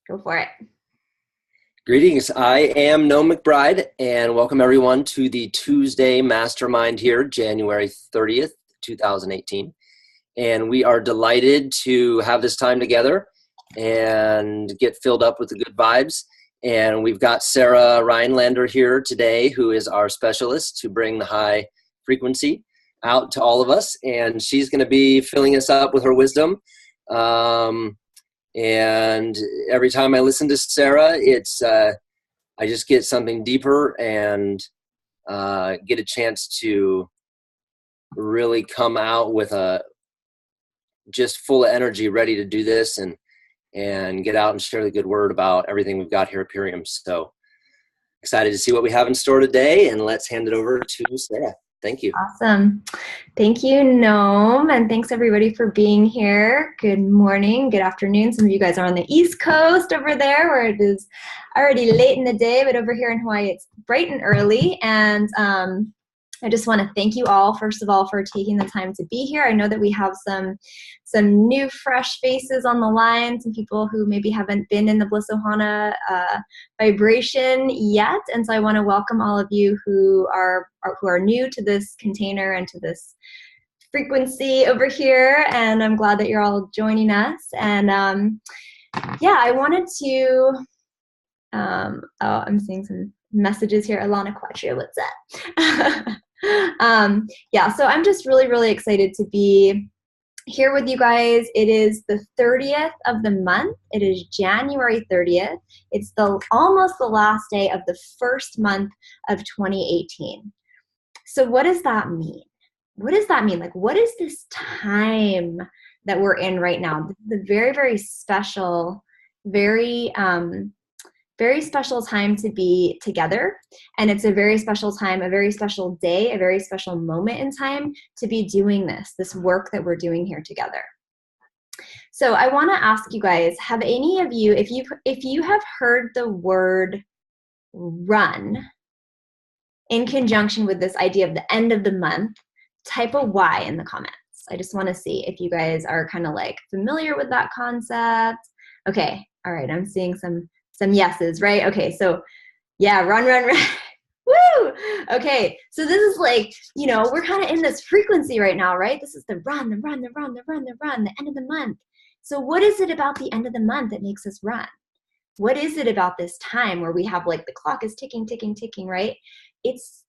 Go for it. Greetings. I am Noah McBride, and welcome everyone to the Tuesday Mastermind here, January 30th, 2018. And we are delighted to have this time together and get filled up with the good vibes. And we've got Sarah Rhinelander here today, who is our specialist to bring the high frequency out to all of us. And she's going to be filling us up with her wisdom. And every time I listen to Sarah, I just get something deeper and get a chance to really come out with a just full of energy, ready to do this and get out and share the good word about everything we've got here at Purium. So excited to see what we have in store today, and let's hand it over to Sarah. Thank you. Awesome. Thank you, Noam, and thanks everybody for being here. Good morning, good afternoon. Some of you guys are on the East Coast over there where it is already late in the day, but over here in Hawaii it's bright and early. And I just want to thank you all, first of all, for taking the time to be here. I know that we have some new fresh faces on the line, some people who maybe haven't been in the Bliss Ohana vibration yet. And so I want to welcome all of you who are new to this container and to this frequency over here. And I'm glad that you're all joining us. And I wanted to, I'm seeing some messages here. Alana Quattro, what's that? So I'm just really, really excited to be here with you guys. It is the 30th of the month. It is January 30th. It's almost the last day of the first month of 2018. So what does that mean? What does that mean? Like, what is this time that we're in right now? The very, very special, very special time to be together. And it's a very special time, a very special day, a very special moment in time to be doing this work that we're doing here together. So I want to ask you guys, have any of you, if you have heard the word run in conjunction with this idea of the end of the month, type a Y in the comments. I just want to see if you guys are kind of like familiar with that concept. Okay. All right. I'm seeing some yeses, right? Okay, so yeah, run. Woo! Okay, so this is like, we're kind of in this frequency right now, right? This is the run, the end of the month. So what is it about the end of the month that makes us run? What is it about this time where we have like the clock is ticking, right? It's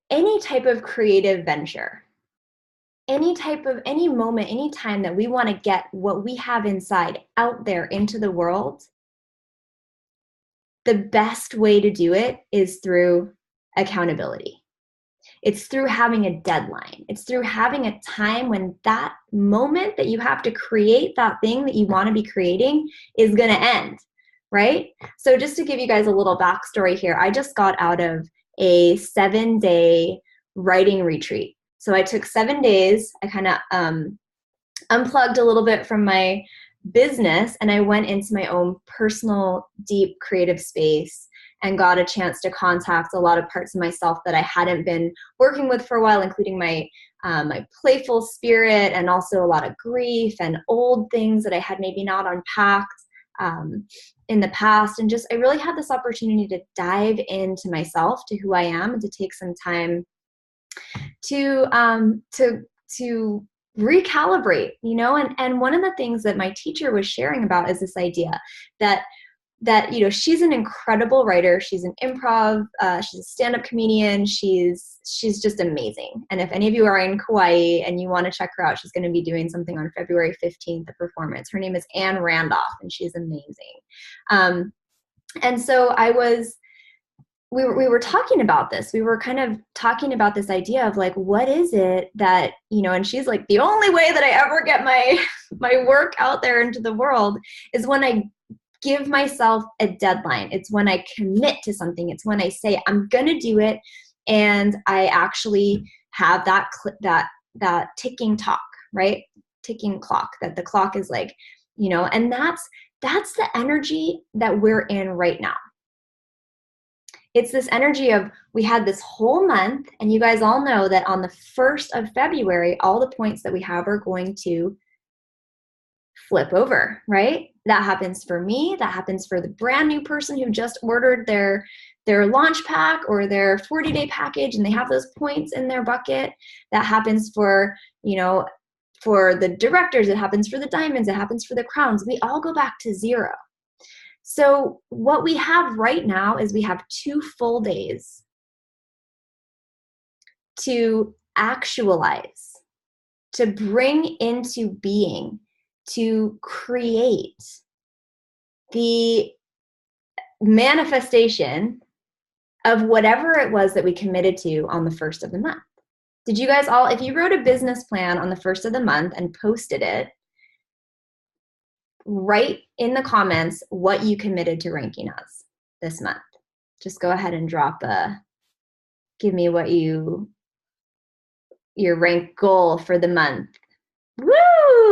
any type of creative venture. Any moment, any time that we want to get what we have inside out there into the world, the best way to do it is through accountability. It's through having a deadline. It's through having a time when that moment that you have to create that thing that you want to be creating is going to end, right? So just to give you guys a little backstory here, I just got out of a 7-day writing retreat. So I took 7 days. I kind of unplugged a little bit from my business, and I went into my own personal, deep creative space and got a chance to contact a lot of parts of myself that I hadn't been working with for a while, including my playful spirit and also a lot of grief and old things that I had maybe not unpacked in the past. And just, I really had this opportunity to dive into myself, to who I am, and to take some time to recalibrate, and one of the things that my teacher was sharing about is this idea that she's an incredible writer. She's an improv, she's a stand-up comedian. She's just amazing. And if any of you are in Kauai and you want to check her out, she's going to be doing something on February 15th, a performance. Her name is Anne Randolph, and she's amazing. And so we were talking about this. We were kind of talking about this idea of like, what is it that, and she's like, the only way that I ever get my work out there into the world is when I give myself a deadline. It's when I commit to something. It's when I say I'm going to do it, and I actually have that ticking talk, right? Ticking clock, that the clock is like, and that's the energy that we're in right now. It's this energy of, we had this whole month, and you guys all know that on the 1st of February, all the points that we have are going to flip over, right? That happens for me. That happens for the brand new person who just ordered their launch pack or their 40-day package and they have those points in their bucket. That happens for, for the directors. It happens for the diamonds. It happens for the crowns. We all go back to zero. So what we have right now is we have 2 full days to actualize, to bring into being, to create the manifestation of whatever it was that we committed to on the first of the month. Did you guys all, if you wrote a business plan on the first of the month and posted it, write in the comments what you committed to ranking us this month. Just go ahead and give me what your rank goal for the month. Woo!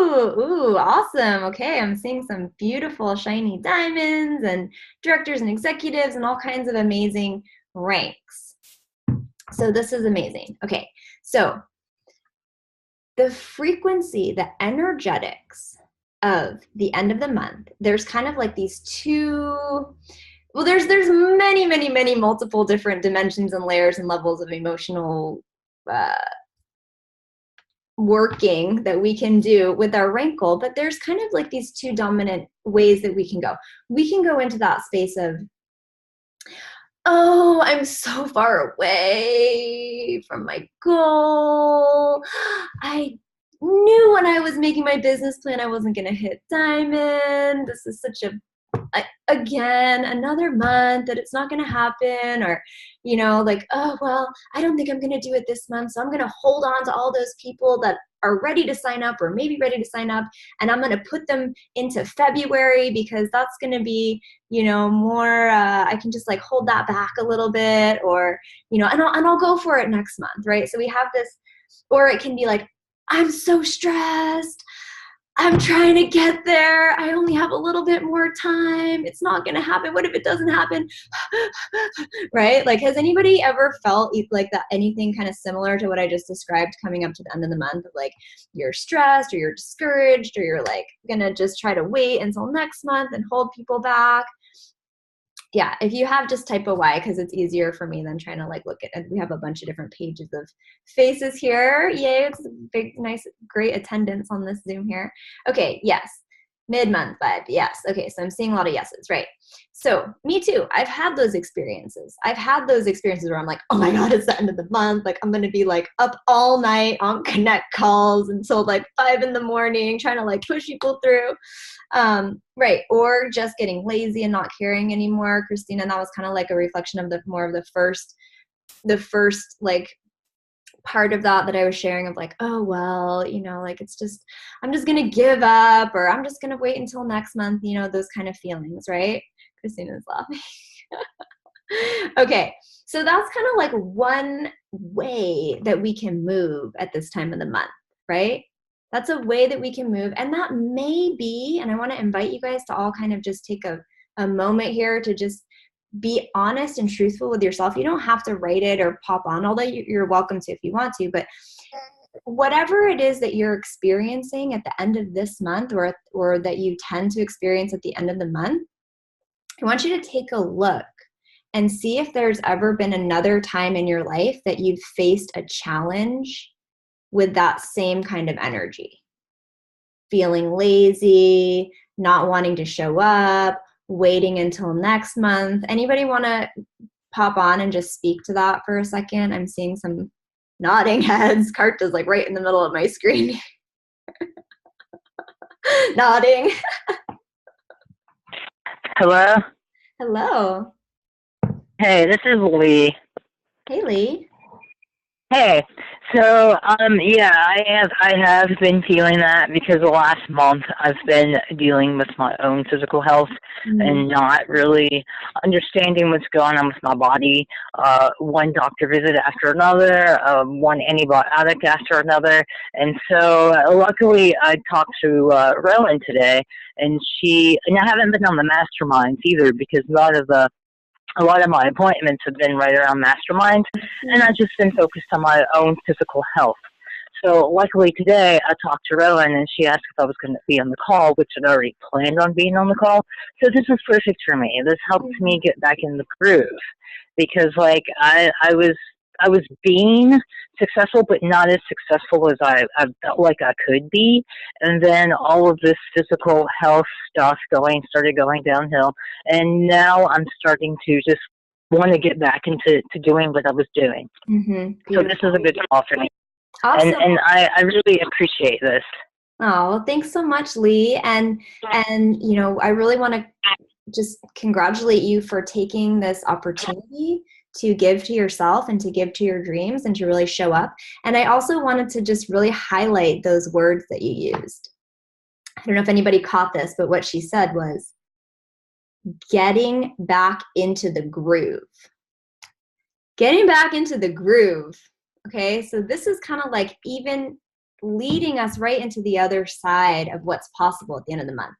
Ooh, awesome. Okay, I'm seeing some beautiful shiny diamonds and directors and executives and all kinds of amazing ranks. So this is amazing. Okay, so the frequency, the energetics of the end of the month, there's kind of like these there's many multiple different dimensions and layers and levels of emotional working that we can do with our rank goal, but there's kind of like these 2 dominant ways that we can go. We can go into that space of, oh, I'm so far away from my goal. I knew when I was making my business plan I wasn't going to hit diamond. This is such again, another month that it's not going to happen, or, oh, well, I don't think I'm going to do it this month. So I'm going to hold on to all those people that are ready to sign up or maybe ready to sign up. And I'm going to put them into February because that's going to be, more, I can just like hold that back a little bit, or, and I'll go for it next month. Right. So we have this, or it can be like, I'm so stressed. I'm trying to get there. I only have a little bit more time. It's not going to happen. What if it doesn't happen? Right? Like, has anybody ever felt like that, anything kind of similar to what I just described coming up to the end of the month? Of like, you're stressed or you're discouraged or you're like going to just try to wait until next month and hold people back. Yeah, if you have, just type a Y because it's easier for me than trying to like look at it. We have a bunch of different pages of faces here. Yay, it's a big, nice, great attendance on this Zoom here. Okay, yes, mid-month vibe, yes. Okay, so I'm seeing a lot of yeses, right? So me too, I've had those experiences. I've had those experiences where I'm like, oh my God, it's the end of the month. Like I'm gonna be like up all night on Connect calls until like 5 in the morning trying to like push people through. Right. Or just getting lazy and not caring anymore. Christina, that was kind of like a reflection of the first like part of that I was sharing of like, oh, well, like it's just, I'm just going to give up, or I'm just going to wait until next month, those kind of feelings. Right. Christina's laughing. Okay. So that's kind of like one way that we can move at this time of the month, right? That's a way that we can move. And that may be, and I want to invite you guys to all kind of just take a moment here to just be honest and truthful with yourself. You don't have to write it or pop on, although you're welcome to if you want to. But whatever it is that you're experiencing at the end of this month, or that you tend to experience at the end of the month, I want you to take a look and see if there's ever been another time in your life that you've faced a challenge with that same kind of energy. Feeling lazy, not wanting to show up, waiting until next month. Anybody want to pop on and just speak to that for a second? I'm seeing some nodding heads. Karta's like right in the middle of my screen. Nodding. Hello? Hello. Hey, this is Lee. Hey, Lee. Hey, so yeah, I have been feeling that because the last month I've been dealing with my own physical health and not really understanding what's going on with my body. One doctor visit after another, one antibiotic after another, and so luckily I talked to Rowan today, and I haven't been on the masterminds either because a lot of my appointments have been right around masterminds, and I've just been focused on my own physical health. So luckily today I talked to Rowan and she asked if I was going to be on the call, which I'd already planned on being on the call. So this is perfect for me. This helps me get back in the groove because like I was being successful, but not as successful as I felt like I could be. And then all of this physical health stuff started going downhill. And now I'm starting to just want to get back into doing what I was doing. So this is a good call for me. Awesome. And I really appreciate this. Oh, well, thanks so much, Lee. And you know, I really want to just congratulate you for taking this opportunity to give to yourself and to give to your dreams and to really show up. And I also wanted to just really highlight those words that you used. I don't know if anybody caught this, but what she said was getting back into the groove. Getting back into the groove. Okay, so this is kind of like even leading us right into the other side of what's possible at the end of the month.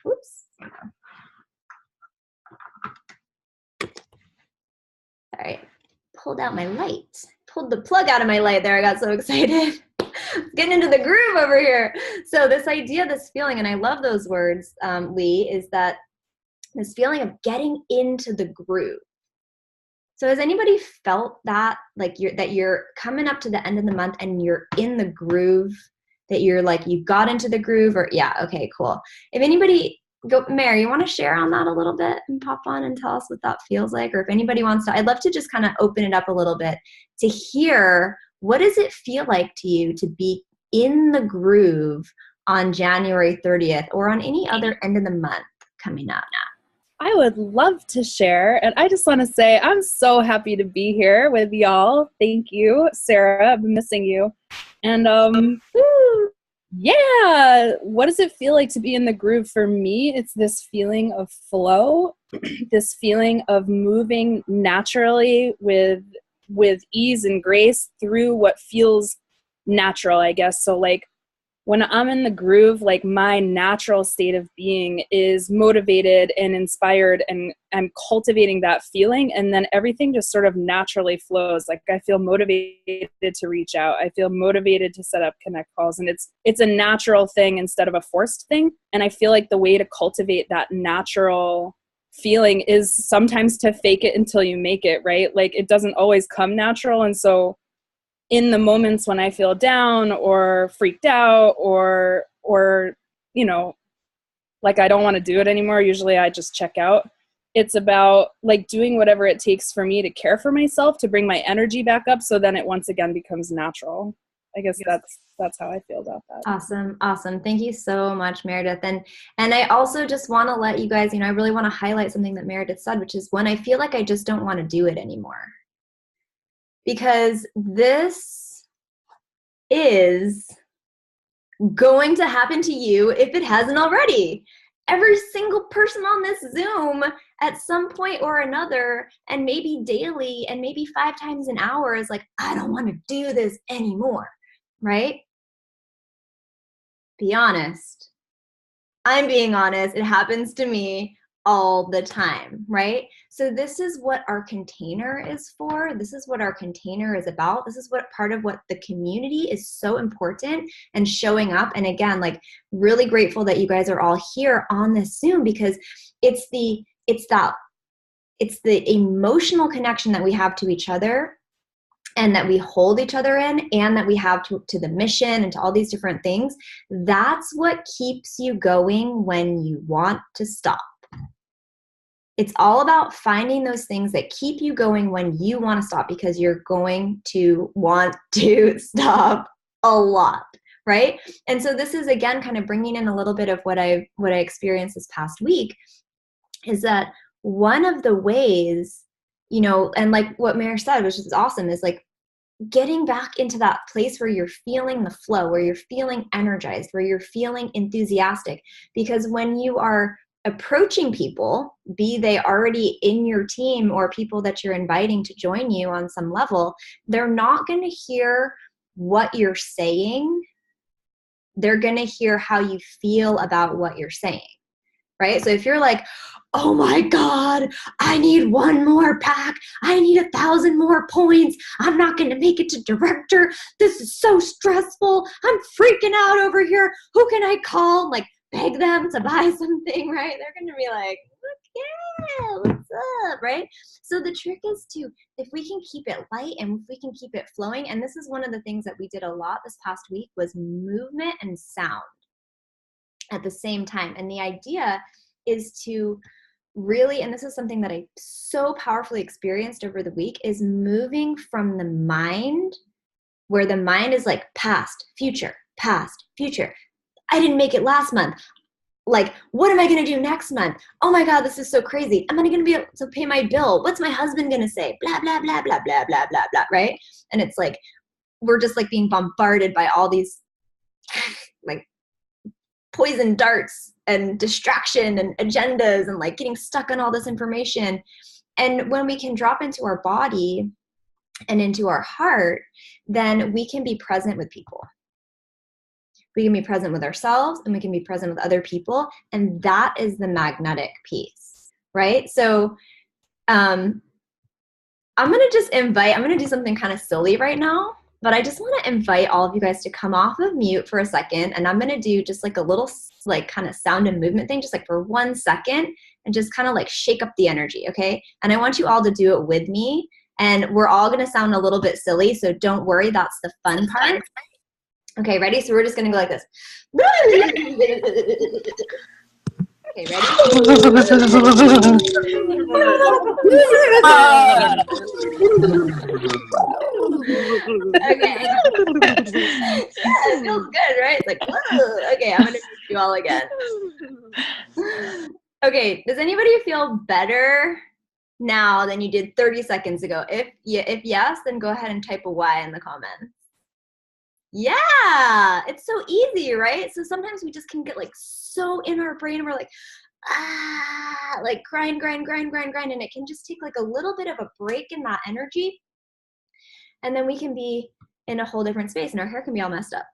Oops. All right, pulled out my light. Pulled the plug out of my light there. I got so excited. Getting into the groove over here. So this idea, this feeling, and I love those words, Lee, is that this feeling of getting into the groove. So has anybody felt that, like you're coming up to the end of the month and you're in the groove, that you're like, you got into the groove, or yeah, okay, cool. If anybody, Mary, you want to share on that a little bit and pop on and tell us what that feels like? Or if anybody wants to, I'd love to just kind of open it up a little bit to hear, what does it feel like to you to be in the groove on January 30th or on any other end of the month coming up? I would love to share. And I just want to say, I'm so happy to be here with y'all. Thank you, Sarah. I've been missing you. And yeah, what does it feel like to be in the groove? For me, it's this feeling of flow, this feeling of moving naturally with ease and grace through what feels natural, I guess. So like when I'm in the groove, like my natural state of being is motivated and inspired, and I'm cultivating that feeling, and then everything just sort of naturally flows. Like I feel motivated to reach out. I feel motivated to set up connect calls, and it's a natural thing instead of a forced thing. And I feel like the way to cultivate that natural feeling is sometimes to fake it until you make it, right? Like it doesn't always come natural. And so in the moments when I feel down or freaked out or you know, like I don't want to do it anymore, usually I just check out. It's about like doing whatever it takes for me to care for myself, to bring my energy back up, so then it once again becomes natural. I guess that's how I feel about that. Awesome. Thank you so much, Meredith. And I also just want to let you guys, you know, I really want to highlight something that Meredith said, which is when I feel like I just don't want to do it anymore. Because this is going to happen to you if it hasn't already. Every single person on this Zoom at some point or another, and maybe daily, and maybe 5 times an hour, is like, I don't want to do this anymore, right? Be honest. I'm being honest. It happens to me all the time, right? So this is what our container is for. This is what our container is about. This is what part of what the community is so important and showing up. And again, like really grateful that you guys are all here on this Zoom, because it's the emotional connection that we have to each other, and that we hold each other in, and that we have to the mission and to all these different things. That's what keeps you going when you want to stop. It's all about finding those things that keep you going when you want to stop, because you're going to want to stop a lot, right? And so this is, again, kind of bringing in a little bit of what I experienced this past week, is that one of the ways, you know, and like what Mary said, which is awesome, is like getting back into that place where you're feeling the flow, where you're feeling energized, where you're feeling enthusiastic. Because when you are approaching people, be they already in your team or people that you're inviting to join you on some level, they're not going to hear what you're saying. They're going to hear how you feel about what you're saying, right? So if you're like, oh my God, I need one more pack. I need 1,000 more points. I'm not going to make it to director. This is so stressful. I'm freaking out over here. Who can I call? Like, beg them to buy something, right? They're going to be like, yeah, what's up, right? So the trick is to, if we can keep it light and if we can keep it flowing, and this is one of the things that we did a lot this past week was movement and sound at the same time. And the idea is to really, and this is something that I so powerfully experienced over the week, is moving from the mind, where the mind is like past, future, past, future. I didn't make it last month. Like, what am I going to do next month? Oh my God, this is so crazy. Am I going to be able to pay my bill? What's my husband going to say? Blah, blah, blah, blah, blah, blah, blah, blah, right? And it's like, we're just like being bombarded by all these like poison darts and distraction and agendas and like getting stuck on all this information. And when we can drop into our body and into our heart, then we can be present with people. We can be present with ourselves and we can be present with other people. And that is the magnetic piece, right? So I'm going to just invite, I'm going to do something kind of silly right now, but I just want to invite all of you guys to come off of mute for a second. And I'm going to do just like a little like kind of sound and movement thing, just like for 1 second, and just kind of like shake up the energy. Okay. And I want you all to do it with me. And we're all going to sound a little bit silly. So don't worry. That's the fun part. Okay, ready? So we're just going to go like this. Okay, ready? Okay. Yeah, it feels good, right? It's like, whoa. Okay, I'm going to do you all again. Okay, does anybody feel better now than you did 30 seconds ago? If yes, then go ahead and type a Y in the comments. Yeah, it's so easy, right? So sometimes we just can get like so in our brain and we're like, like grind. And it can just take like a little bit of a break in that energy. And then we can be in a whole different space and our hair can be all messed up.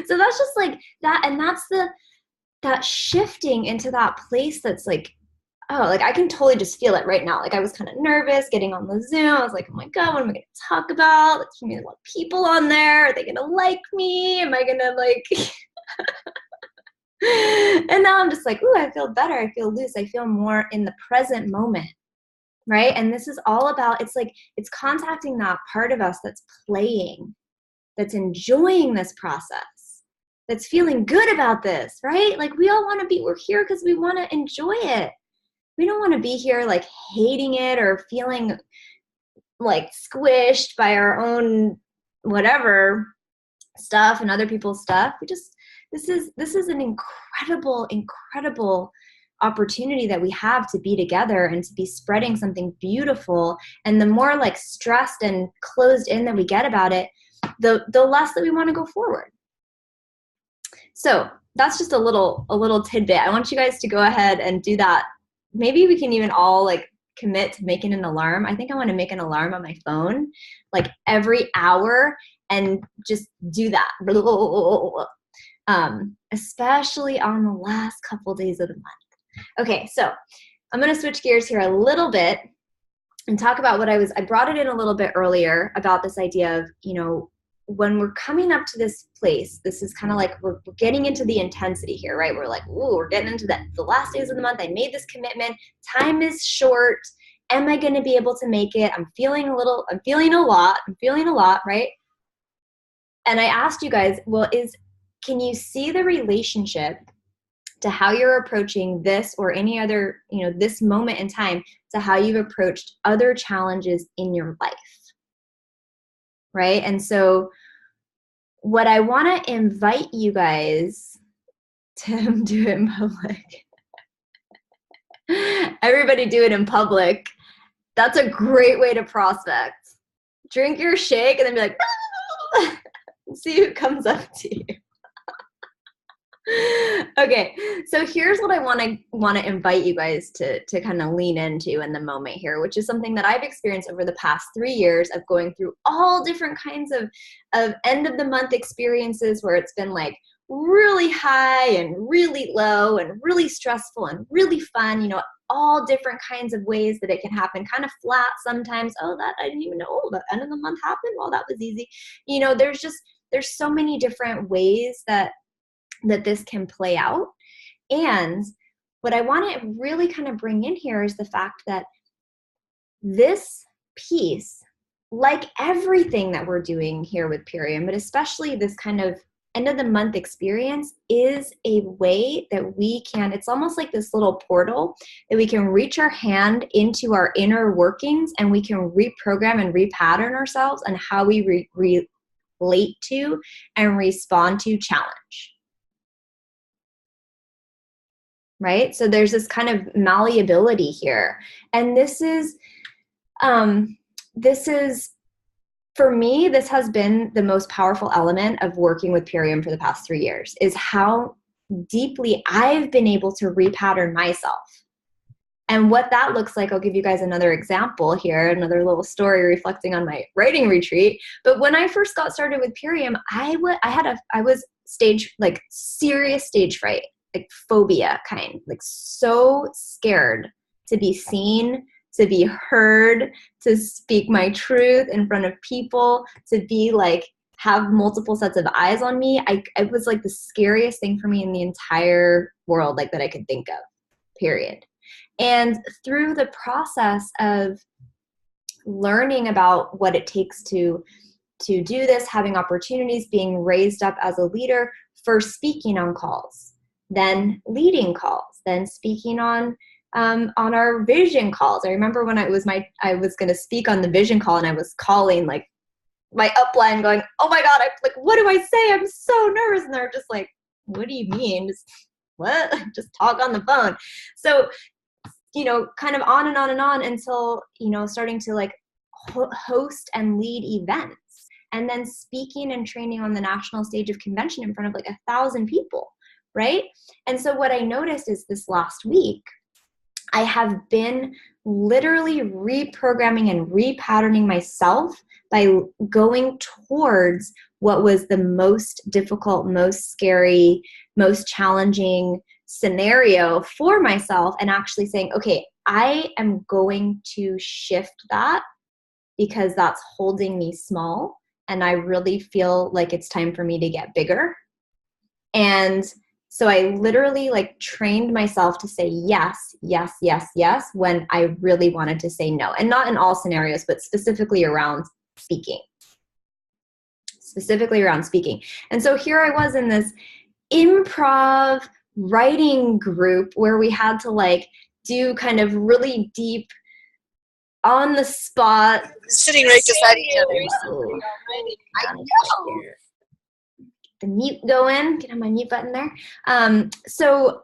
So that's just like that. And that's that shifting into that place that's like, oh, like I can totally just feel it right now. Like I was kind of nervous getting on the Zoom. I was like, oh my God, what am I going to talk about? Like, there's going to be a lot of people on there. Are they going to like me? Am I going to like, and now I'm just like, ooh, I feel better. I feel loose. I feel more in the present moment. Right. And this is all about, it's like, it's contacting that part of us that's playing, that's enjoying this process, that's feeling good about this, right? Like we all want to be, we're here because we want to enjoy it. We don't want to be here like hating it or feeling like squished by our own whatever stuff and other people's stuff. This is an incredible opportunity that we have to be together and to be spreading something beautiful. And the more like stressed and closed in that we get about it, the less that we want to go forward. So that's just a little tidbit. I want you guys to go ahead and do that. Maybe we can even all like commit to making an alarm. I think I want to make an alarm on my phone like every hour and just do that. Especially on the last couple days of the month. Okay, so I'm going to switch gears here a little bit and talk about what I brought it in a little bit earlier about this idea of, you know, when we're coming up to this place, this is kind of like we're getting into the intensity here, right? We're like, ooh, we're getting into the last days of the month. I made this commitment. Time is short. Am I going to be able to make it? I'm feeling a lot, right? And I asked you guys, well, can you see the relationship to how you're approaching this or any other, you know, this moment in time to how you've approached other challenges in your life? Right? And so what I want to invite you guys to do it in public. Everybody do it in public. That's a great way to prospect. Drink your shake and then be like, see who comes up to you. Okay, so here's what I want to invite you guys to kind of lean into in the moment here, which is something that I've experienced over the past 3 years of going through all different kinds of end of the month experiences where it's been like, really high and really low and really stressful and really fun, all different kinds of ways that it can happen, kind of flat sometimes. Oh, that I didn't even know. Oh, the end of the month happened. Well, that was easy. There's so many different ways that this can play out. And what I want to really kind of bring in here is the fact that this piece, like everything that we're doing here with Purium, but especially this kind of end of the month experience, is a way that we can, it's almost like this little portal that we can reach our hand into our inner workings, and we can reprogram and repattern ourselves on how we relate to and respond to challenge. Right? So there's this kind of malleability here. And this is, for me, this has been the most powerful element of working with Purium for the past 3 years, is how deeply I've been able to repattern myself. And what that looks like, I'll give you guys another example here, another little story reflecting on my writing retreat. But when I first got started with Purium, I was serious stage fright, like phobia kind, like so scared to be seen, to be heard, to speak my truth in front of people, to be like, have multiple sets of eyes on me. It was like the scariest thing for me in the entire world, like that I could think of, period. And through the process of learning about what it takes to do this, having opportunities, being raised up as a leader, first speaking on calls, then leading calls, then speaking on our vision calls. I remember when I was going to speak on the vision call, and I was calling like my upline going, oh my God, what do I say? I'm so nervous. And they're just like, what do you mean? What? Just talk on the phone. So, kind of on and on and on until, starting to like host and lead events, and then speaking and training on the national stage of convention in front of like 1,000 people. Right? And so what I noticed is this last week, I have been literally reprogramming and repatterning myself by going towards what was the most difficult, most scary, most challenging scenario for myself, and actually saying, okay, I am going to shift that because that's holding me small, and I really feel like it's time for me to get bigger. And so I literally like trained myself to say yes, yes, yes, yes, when I really wanted to say no. And not in all scenarios, but specifically around speaking. And so here I was in this improv writing group where we had to like do kind of really deep, on the spot, sitting right beside each other. I know. The mute going, get on my mute button there. So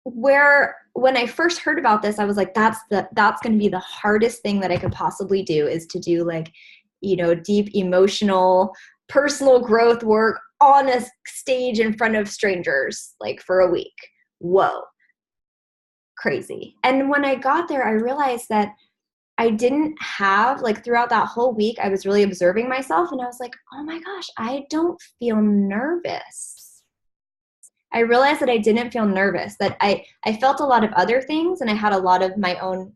when I first heard about this, I was like, that's going to be the hardest thing that I could possibly do, is to do like, deep emotional, personal growth work on a stage in front of strangers, like for a week. Whoa, crazy. And when I got there, I realized that I didn't have, like throughout that whole week, I was really observing myself, and I was like, oh my gosh, I don't feel nervous. I realized that I didn't feel nervous, that I felt a lot of other things, and I had a lot of my own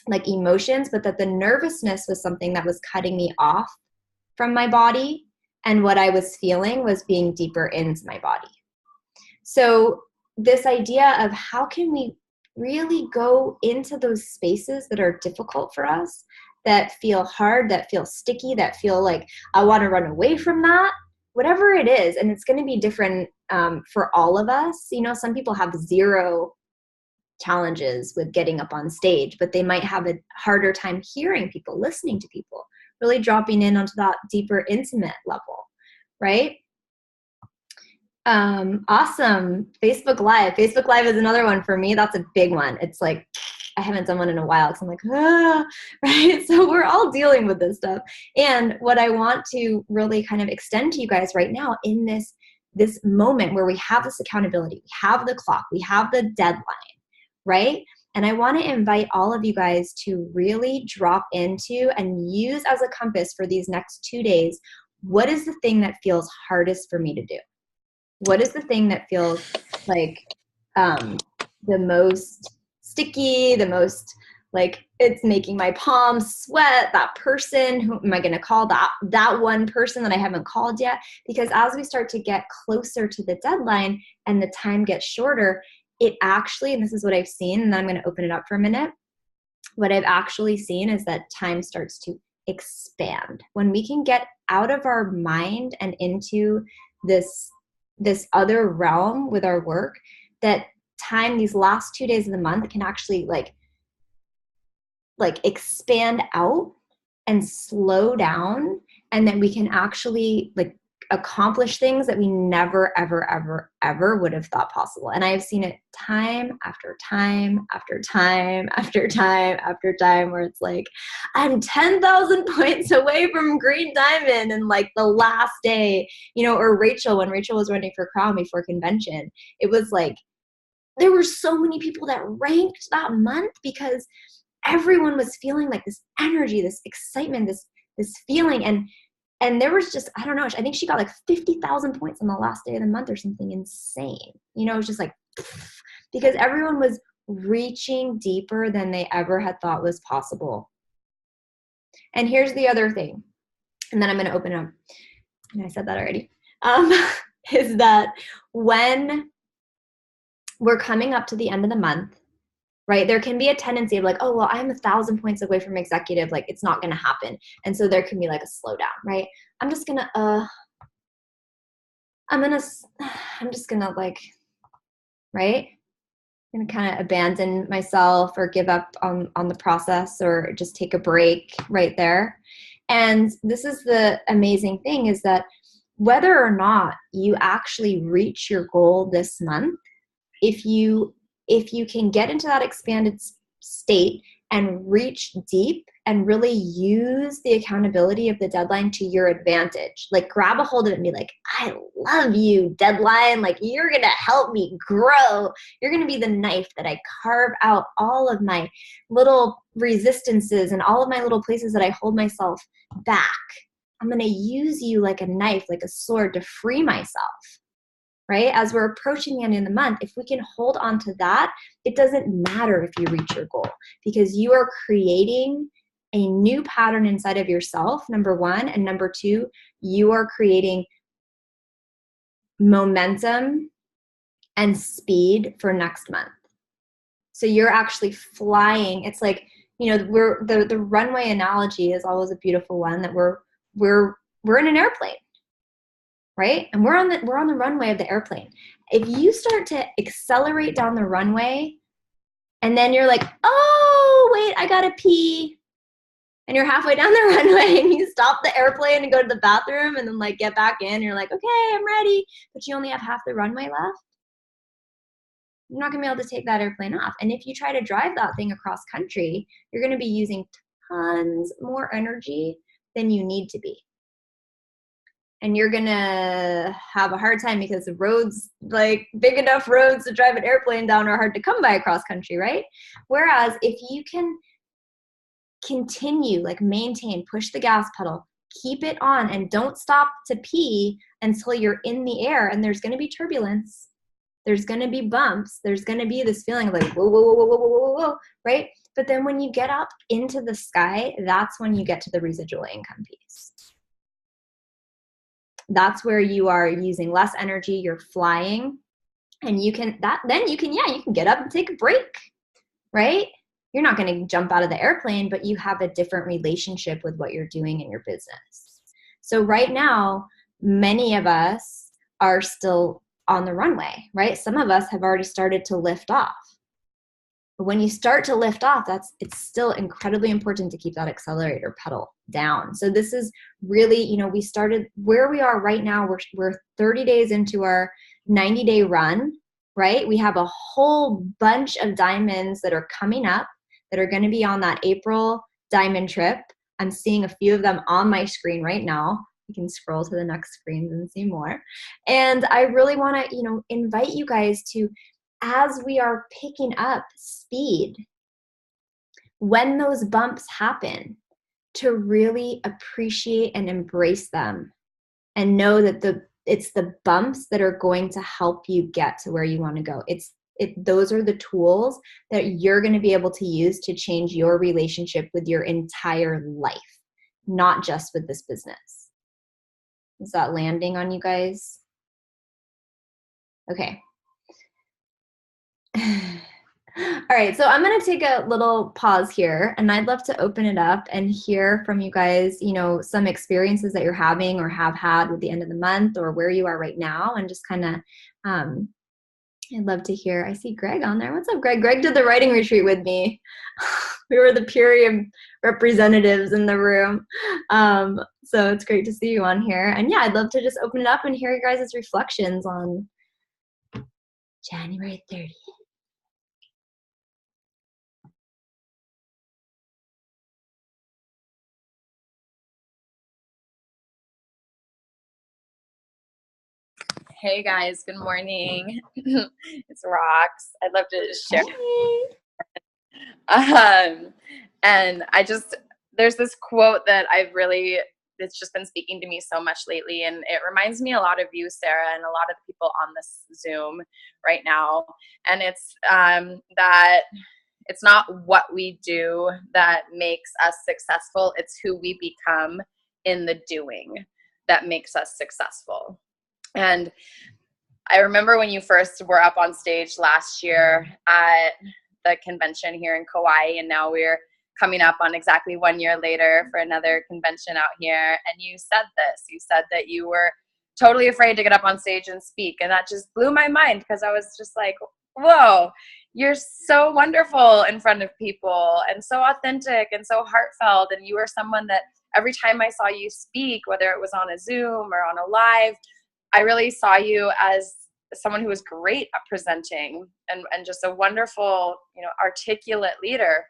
like emotions, but that the nervousness was something that was cutting me off from my body, and what I was feeling was being deeper into my body. So this idea of how can we really go into those spaces that are difficult for us, that feel hard, that feel sticky, that feel like I want to run away from that, whatever it is. And it's going to be different for all of us. Some people have zero challenges with getting up on stage, but they might have a harder time hearing people, listening to people, really dropping in onto that deeper, intimate level, right? Awesome. Facebook Live is another one for me. That's a big one. It's like, I haven't done one in a while because I'm like, right? So we're all dealing with this stuff. And what I want to really kind of extend to you guys right now in this moment where we have this accountability, we have the clock, we have the deadline, right? And I want to invite all of you guys to really drop into and use as a compass for these next 2 days, what is the thing that feels hardest for me to do? What is the thing that feels like the most sticky, the most like it's making my palms sweat? That person, who am I going to call? That one person that I haven't called yet? Because as we start to get closer to the deadline and the time gets shorter, it actually, and this is what I've seen, and then I'm going to open it up for a minute. What I've actually seen is that time starts to expand. When we can get out of our mind and into this other realm with our work, that time, these last 2 days of the month can actually like expand out and slow down, and then we can actually like accomplish things that we never, ever, ever, ever would have thought possible. And I have seen it time after time after time after time after time, where it's like, I'm 10,000 points away from green diamond in like the last day, you know, or Rachel, when Rachel was running for Crown before convention, it was like, there were so many people that ranked that month because everyone was feeling like this energy, this excitement, this feeling. And there was just, I don't know, I think she got like 50,000 points on the last day of the month or something insane. You know, it was just like, because everyone was reaching deeper than they ever had thought was possible. And here's the other thing, and then I'm going to open up, and I said that already, is that when we're coming up to the end of the month, right, there can be a tendency of like, oh, well, I'm 1,000 points away from executive, like it's not going to happen. And so there can be like a slowdown, right? I'm just going to like, right? I'm going to kind of abandon myself or give up on the process or just take a break right there. And this is the amazing thing, is that whether or not you actually reach your goal this month, if you can get into that expanded state and reach deep and really use the accountability of the deadline to your advantage, like grab a hold of it and be like, I love you, deadline. Like, you're going to help me grow. You're going to be the knife that I carve out all of my little resistances and all of my little places that I hold myself back. I'm going to use you like a knife, like a sword, to free myself. Right? As we're approaching the end of the month, if we can hold on to that, it doesn't matter if you reach your goal, because you are creating a new pattern inside of yourself, number one. And number two, you are creating momentum and speed for next month. So you're actually flying. It's like, you know, the runway analogy is always a beautiful one, that we're in an airplane. Right? And we're on the runway of the airplane. If you start to accelerate down the runway and then you're like, oh, wait, I gotta pee. And you're halfway down the runway and you stop the airplane and go to the bathroom and then like get back in. You're like, okay, I'm ready. But you only have half the runway left. You're not gonna be able to take that airplane off. And if you try to drive that thing across country, you're gonna be using tons more energy than you need to be. And you're going to have a hard time because the roads, like big enough roads to drive an airplane down, are hard to come by across country, right? Whereas if you can continue, like maintain, push the gas pedal, keep it on, and don't stop to pee until you're in the air, and there's going to be turbulence. There's going to be bumps. There's going to be this feeling of like, whoa, whoa, whoa, whoa, whoa, whoa, whoa, right? But then when you get up into the sky, that's when you get to the residual income piece. That's where you are using less energy, you're flying, and you can get up and take a break, right? You're not going to jump out of the airplane, but you have a different relationship with what you're doing in your business. So right now, many of us are still on the runway, right? Some of us have already started to lift off. But when you start to lift off, it's still incredibly important to keep that accelerator pedal down. So this is really, you know, we started where we are right now. We're 30 days into our 90-day run, right? We have a whole bunch of diamonds that are coming up that are going to be on that April diamond trip. I'm seeing a few of them on my screen right now. You can scroll to the next screens and see more. And I really want to, you know, invite you guys to, as we are picking up speed, when those bumps happen, to really appreciate and embrace them and know that it's the bumps that are going to help you get to where you want to go. Those are the tools that you're going to be able to use to change your relationship with your entire life, not just with this business. Is that landing on you guys? Okay. All right, so I'm going to take a little pause here, and I'd love to open it up and hear from you guys, some experiences that you're having or have had with the end of the month, or where you are right now, and just kind of, I'd love to hear. I see Greg on there. What's up, Greg? Greg did the writing retreat with me. We were the Purium representatives in the room. So it's great to see you on here. And yeah, I'd love to just open it up and hear your guys' reflections on January 30th. Hey guys, good morning. It's Rox. I'd love to share. And there's this quote that it's just been speaking to me so much lately, and it reminds me a lot of you, Sarah, and a lot of the people on this Zoom right now. And it's that it's not what we do that makes us successful, it's who we become in the doing that makes us successful. And I remember when you first were up on stage last year at the convention here in Kauai, and now we're coming up on exactly 1 year later for another convention out here. And you said this, you said that you were totally afraid to get up on stage and speak. And that just blew my mind, because I was just like, whoa, you're so wonderful in front of people and so authentic and so heartfelt. And you were someone that every time I saw you speak, whether it was on a Zoom or on a live, I really saw you as someone who was great at presenting and just a wonderful, articulate leader.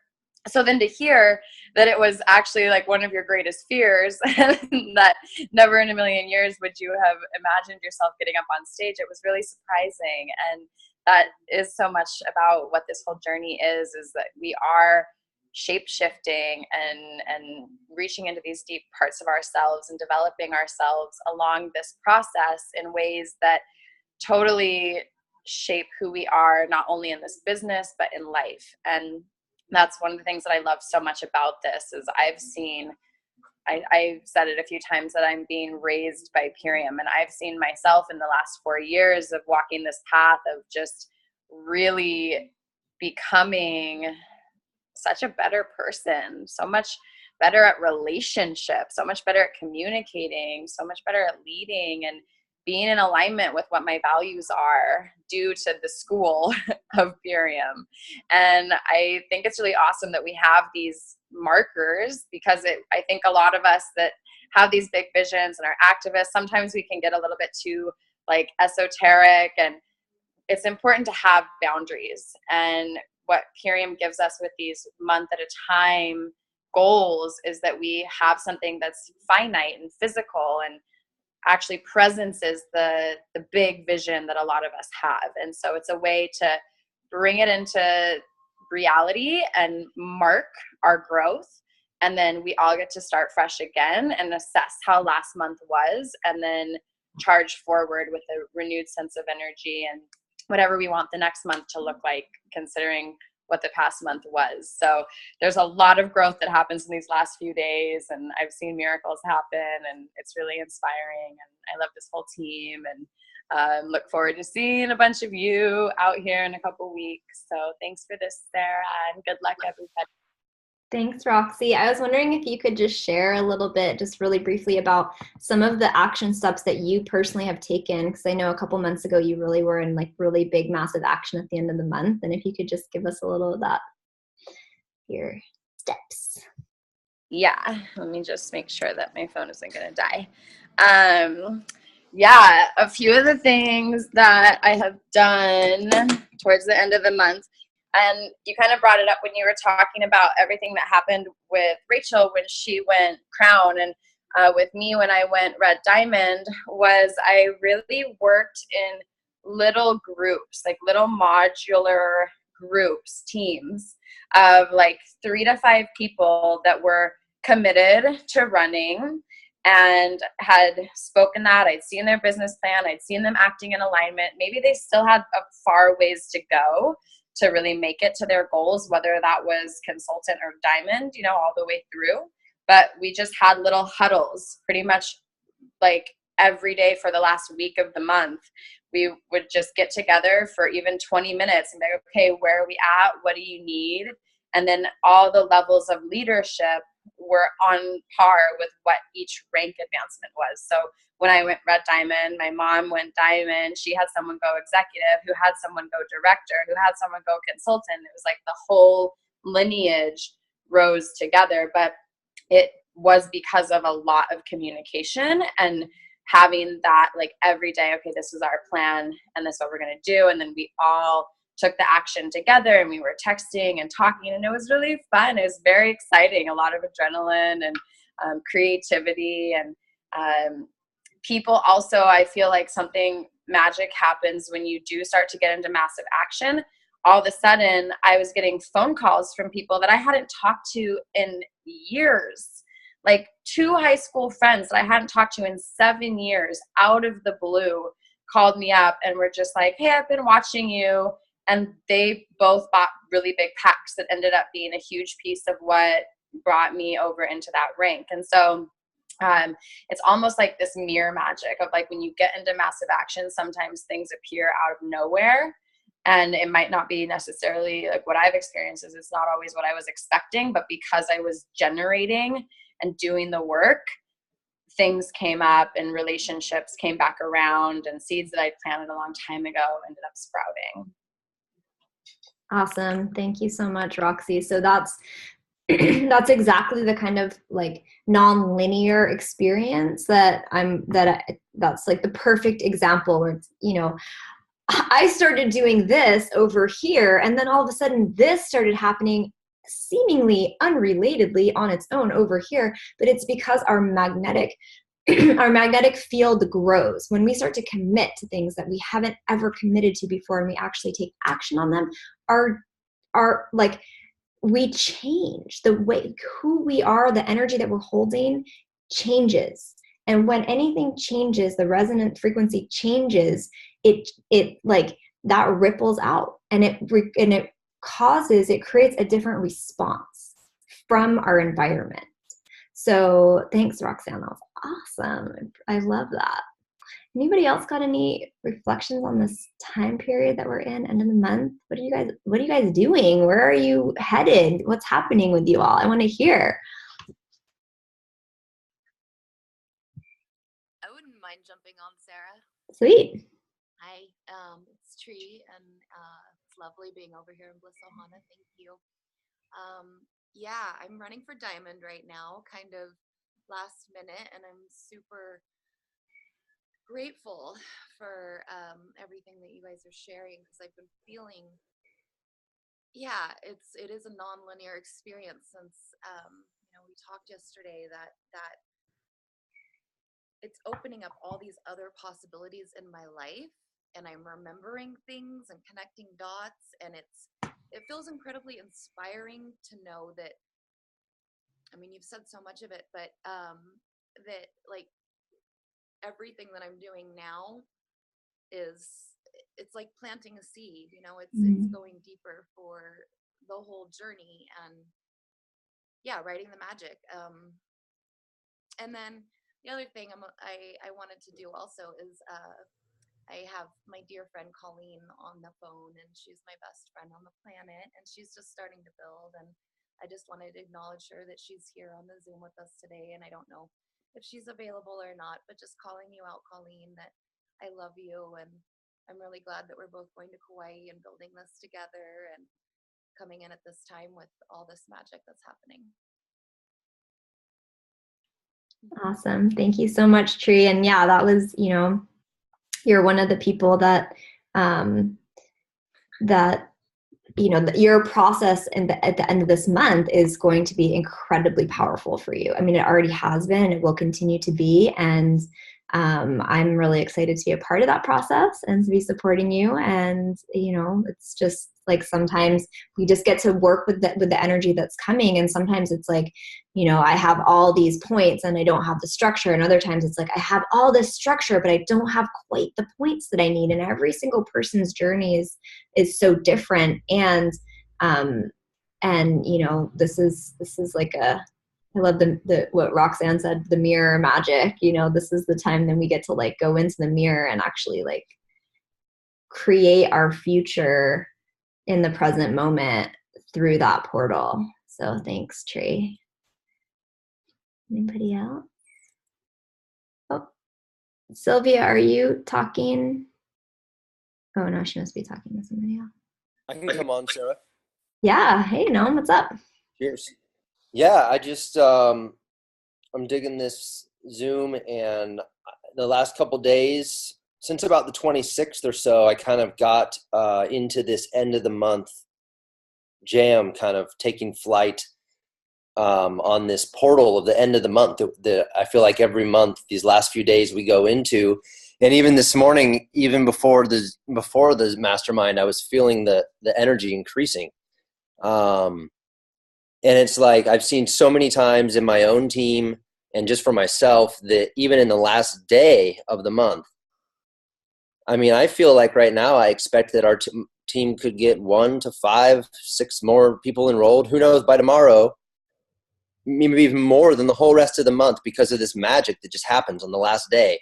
So then to hear that it was actually like one of your greatest fears, that never in a million years would you have imagined yourself getting up on stage, it was really surprising. And that is so much about what this whole journey is that we are shape-shifting and reaching into these deep parts of ourselves and developing ourselves along this process in ways that totally shape who we are, not only in this business, but in life. And that's one of the things that I love so much about this is I've said it a few times that I'm being raised by Purium, and I've seen myself in the last 4 years of walking this path of just really becoming such a better person, so much better at relationships, so much better at communicating, so much better at leading and being in alignment with what my values are due to the school of Purium. And I think it's really awesome that we have these markers, because I think a lot of us that have these big visions and are activists, sometimes we can get a little bit too esoteric, and it's important to have boundaries. And what Purium gives us with these month at a time goals is that we have something that's finite and physical, and actually presence is the big vision that a lot of us have. And so it's a way to bring it into reality and mark our growth. And then we all get to start fresh again and assess how last month was, and then charge forward with a renewed sense of energy and whatever we want the next month to look like, considering what the past month was. So there's a lot of growth that happens in these last few days, and I've seen miracles happen, and it's really inspiring. And I love this whole team, and look forward to seeing a bunch of you out here in a couple weeks. So thanks for this, Sarah, and good luck, everybody. Thanks, Roxy. I was wondering if you could just share a little bit, just really briefly, about some of the action steps that you personally have taken, because I know a couple months ago you really were in really big, massive action at the end of the month. And if you could just give us a little of that, your steps. Yeah, let me just make sure that my phone isn't going to die. Yeah, a few of the things that I have done towards the end of the month. And you kind of brought it up when you were talking about everything that happened with Rachel when she went Crown, and with me when I went Red Diamond, was I really worked in little groups, little modular groups, teams of 3 to 5 people that were committed to running and had spoken that. I'd seen their business plan. I'd seen them acting in alignment. Maybe they still had a far ways to go to really make it to their goals, whether that was consultant or diamond, all the way through. But we just had little huddles pretty much like every day for the last week of the month. We would just get together for even 20 minutes and be like, okay, where are we at? What do you need? And then all the levels of leadership were on par with what each rank advancement was. So when I went red diamond, my mom went diamond. She had someone go executive, who had someone go director, who had someone go consultant. It was like the whole lineage rose together. But it was because of a lot of communication and having that like every day, okay, this is our plan and this is what we're going to do. And then we all took the action together and we were texting and talking, and it was really fun. It was very exciting, a lot of adrenaline and creativity, and people also, I feel like something magic happens when you do start to get into massive action. All of a sudden I was getting phone calls from people that I hadn't talked to in years, like 2 high school friends that I hadn't talked to in 7 years, out of the blue called me up and were just like, hey, I've been watching you. And they both bought really big packs that ended up being a huge piece of what brought me over into that rank. And so it's almost like this mirror magic of like when you get into massive action, sometimes things appear out of nowhere. And it might not be necessarily like what I've experienced is it's not always what I was expecting, but because I was generating and doing the work, things came up and relationships came back around, and seeds that I planted a long time ago ended up sprouting. Awesome. Thank you so much, Roxy. So that's exactly the kind of like non-linear experience that's like the perfect example where it's, I started doing this over here, and then all of a sudden this started happening seemingly unrelatedly on its own over here, but it's because our magnetic field grows. When we start to commit to things that we haven't ever committed to before and we actually take action on them, our like we change the way who we are, the energy that we're holding changes. And when anything changes, the resonant frequency changes, it like that ripples out, and it creates a different response from our environment. So thanks, Roxanne. That was awesome. I love that. Anybody else got any reflections on this time period that we're in, end of the month? What are you guys doing? Where are you headed? What's happening with you all? I want to hear. I wouldn't mind jumping on, Sarah. Sweet. Hi, it's Tree, and it's lovely being over here in Bliss, Ohana. Thank you. Yeah, I'm running for Diamond right now, kind of last minute, and I'm super grateful for everything that you guys are sharing, because I've been feeling, it is a non-linear experience since we talked yesterday that it's opening up all these other possibilities in my life, and I'm remembering things and connecting dots, and it feels incredibly inspiring to know that, I mean, you've said so much of it, but that like everything that I'm doing now it's like planting a seed, it's going deeper for the whole journey, and writing the magic. And then the other thing I wanted to do also is I have my dear friend Colleen on the phone, and she's my best friend on the planet, and she's just starting to build, and I just wanted to acknowledge her that she's here on the Zoom with us today, and I don't know if she's available or not, but just calling you out, Colleen, that I love you, and I'm really glad that we're both going to Kauai and building this together and coming in at this time with all this magic that's happening. Awesome. Thank you so much, Tree. And yeah, that was, you're one of the people that your process at the end of this month is going to be incredibly powerful for you. I mean, it already has been, and it will continue to be. And I'm really excited to be a part of that process and to be supporting you. And, it's just like sometimes we just get to work with the energy that's coming. And sometimes it's like, I have all these points and I don't have the structure. And other times it's like, I have all this structure, but I don't have quite the points that I need. And every single person's journey is so different. And this is like I love the what Roxanne said, the mirror magic. This is the time then we get to like go into the mirror and actually like create our future in the present moment through that portal. So thanks, Trey. Anybody else? Oh, Sylvia, are you talking? Oh no, she must be talking to somebody else. I can come on, Sarah. Yeah. Hey, Noam, what's up? Cheers. Yeah, I just I'm digging this Zoom, and the last couple days, since about the 26th or so, I kind of got into this end of the month jam, kind of taking flight on this portal of the end of the month that I feel like every month, these last few days we go into. And even this morning, even before the mastermind, I was feeling the energy increasing. And it's like I've seen so many times in my own team and just for myself that even in the last day of the month, I mean, I feel like right now I expect that our team could get 1 to 5, 6 more people enrolled. Who knows, by tomorrow, maybe even more than the whole rest of the month because of this magic that just happens on the last day.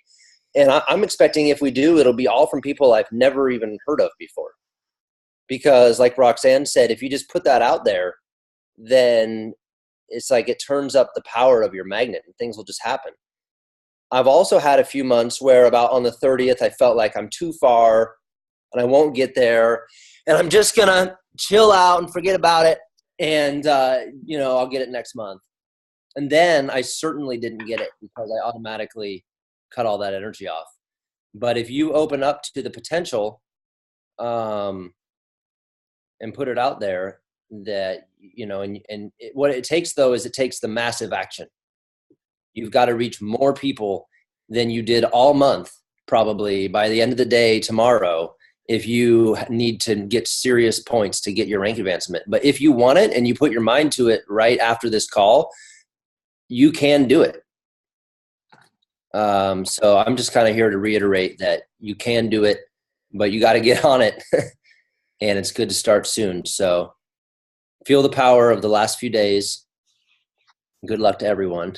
And I'm expecting if we do, it'll be all from people I've never even heard of before. Because like Roxanne said, if you just put that out there, then it's like it turns up the power of your magnet and things will just happen. I've also had a few months where about on the 30th, I felt like I'm too far and I won't get there. And I'm just going to chill out and forget about it. And, I'll get it next month. And then I certainly didn't get it because I automatically cut all that energy off. But if you open up to the potential and put it out there, that what it takes though is it takes the massive action. You've got to reach more people than you did all month, probably by the end of the day tomorrow, if you need to get serious points to get your rank advancement. But if you want it and you put your mind to it right after this call, you can do it. So I'm just kind of here to reiterate that you can do it, but you got to get on it and it's good to start soon. So feel the power of the last few days. Good luck to everyone.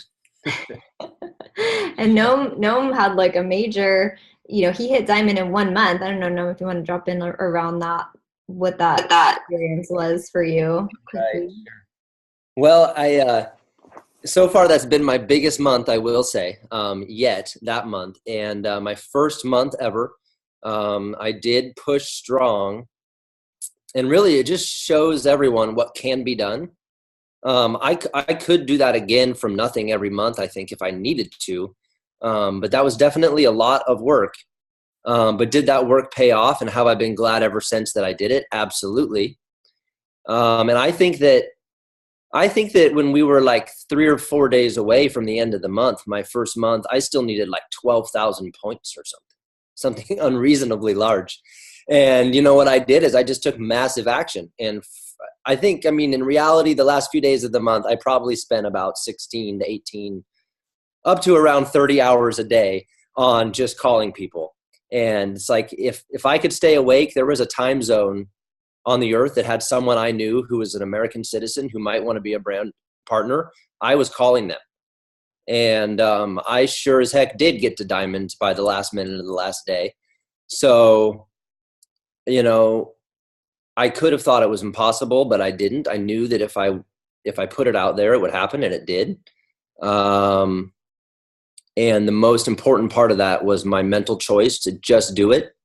And Noam had like a major, he hit diamond in 1 month. I don't know, Noam, if you want to drop in around that, what that experience was for you. Right. Well, so far that's been my biggest month, I will say, yet that month. And my first month ever, I did push strong. And really, it just shows everyone what can be done. I could do that again from nothing every month, I think, if I needed to. But that was definitely a lot of work. But did that work pay off? And have I been glad ever since that I did it? Absolutely. And I think that when we were like 3 or 4 days away from the end of the month, my first month, I still needed like 12,000 points or something unreasonably large. And what I did is I just took massive action. And I think, in reality, the last few days of the month, I probably spent about 16 to 18, up to around 30 hours a day on just calling people. And it's like, if I could stay awake, there was a time zone on the earth that had someone I knew who was an American citizen who might want to be a brand partner. I was calling them. And I sure as heck did get to diamond by the last minute of the last day. So, I could have thought it was impossible, but I didn't. I knew that if I put it out there, it would happen, and it did. And the most important part of that was my mental choice to just do it.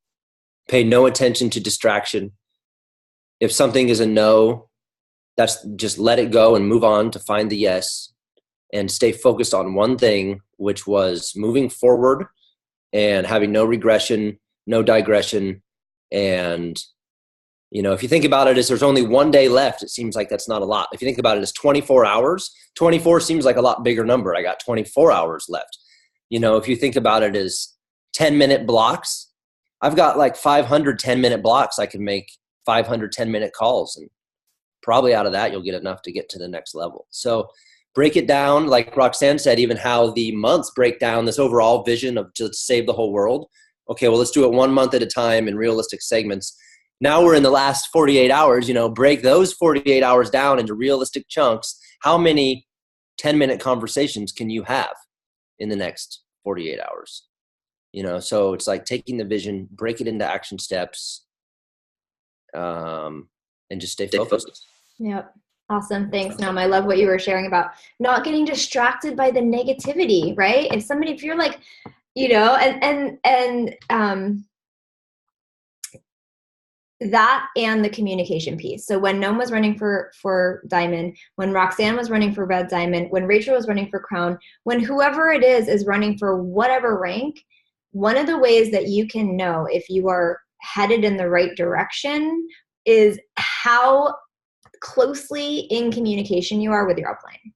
Pay no attention to distraction. If something is a no, that's just let it go and move on to find the yes, and stay focused on one thing, which was moving forward and having no regression, no digression. And, if you think about it as there's only 1 day left, it seems like that's not a lot. If you think about it as 24 hours, 24 seems like a lot bigger number. I got 24 hours left. If you think about it as 10-minute blocks, I've got like 500 10-minute blocks. I can make 500 10-minute calls, and probably out of that, you'll get enough to get to the next level. So break it down, like Roxanne said, even how the months break down this overall vision of to save the whole world. Okay, well, let's do it 1 month at a time in realistic segments. Now we're in the last 48 hours, break those 48 hours down into realistic chunks. How many 10-minute conversations can you have in the next 48 hours? So it's like taking the vision, break it into action steps, and just stay focused. Yep. Awesome. Thanks, Noam. I love what you were sharing about not getting distracted by the negativity, right? If you're like, that and the communication piece. So when Noam was running for Diamond, when Roxanne was running for Red Diamond, when Rachel was running for Crown, when whoever it is running for whatever rank, one of the ways that you can know if you are headed in the right direction is how closely in communication you are with your upline.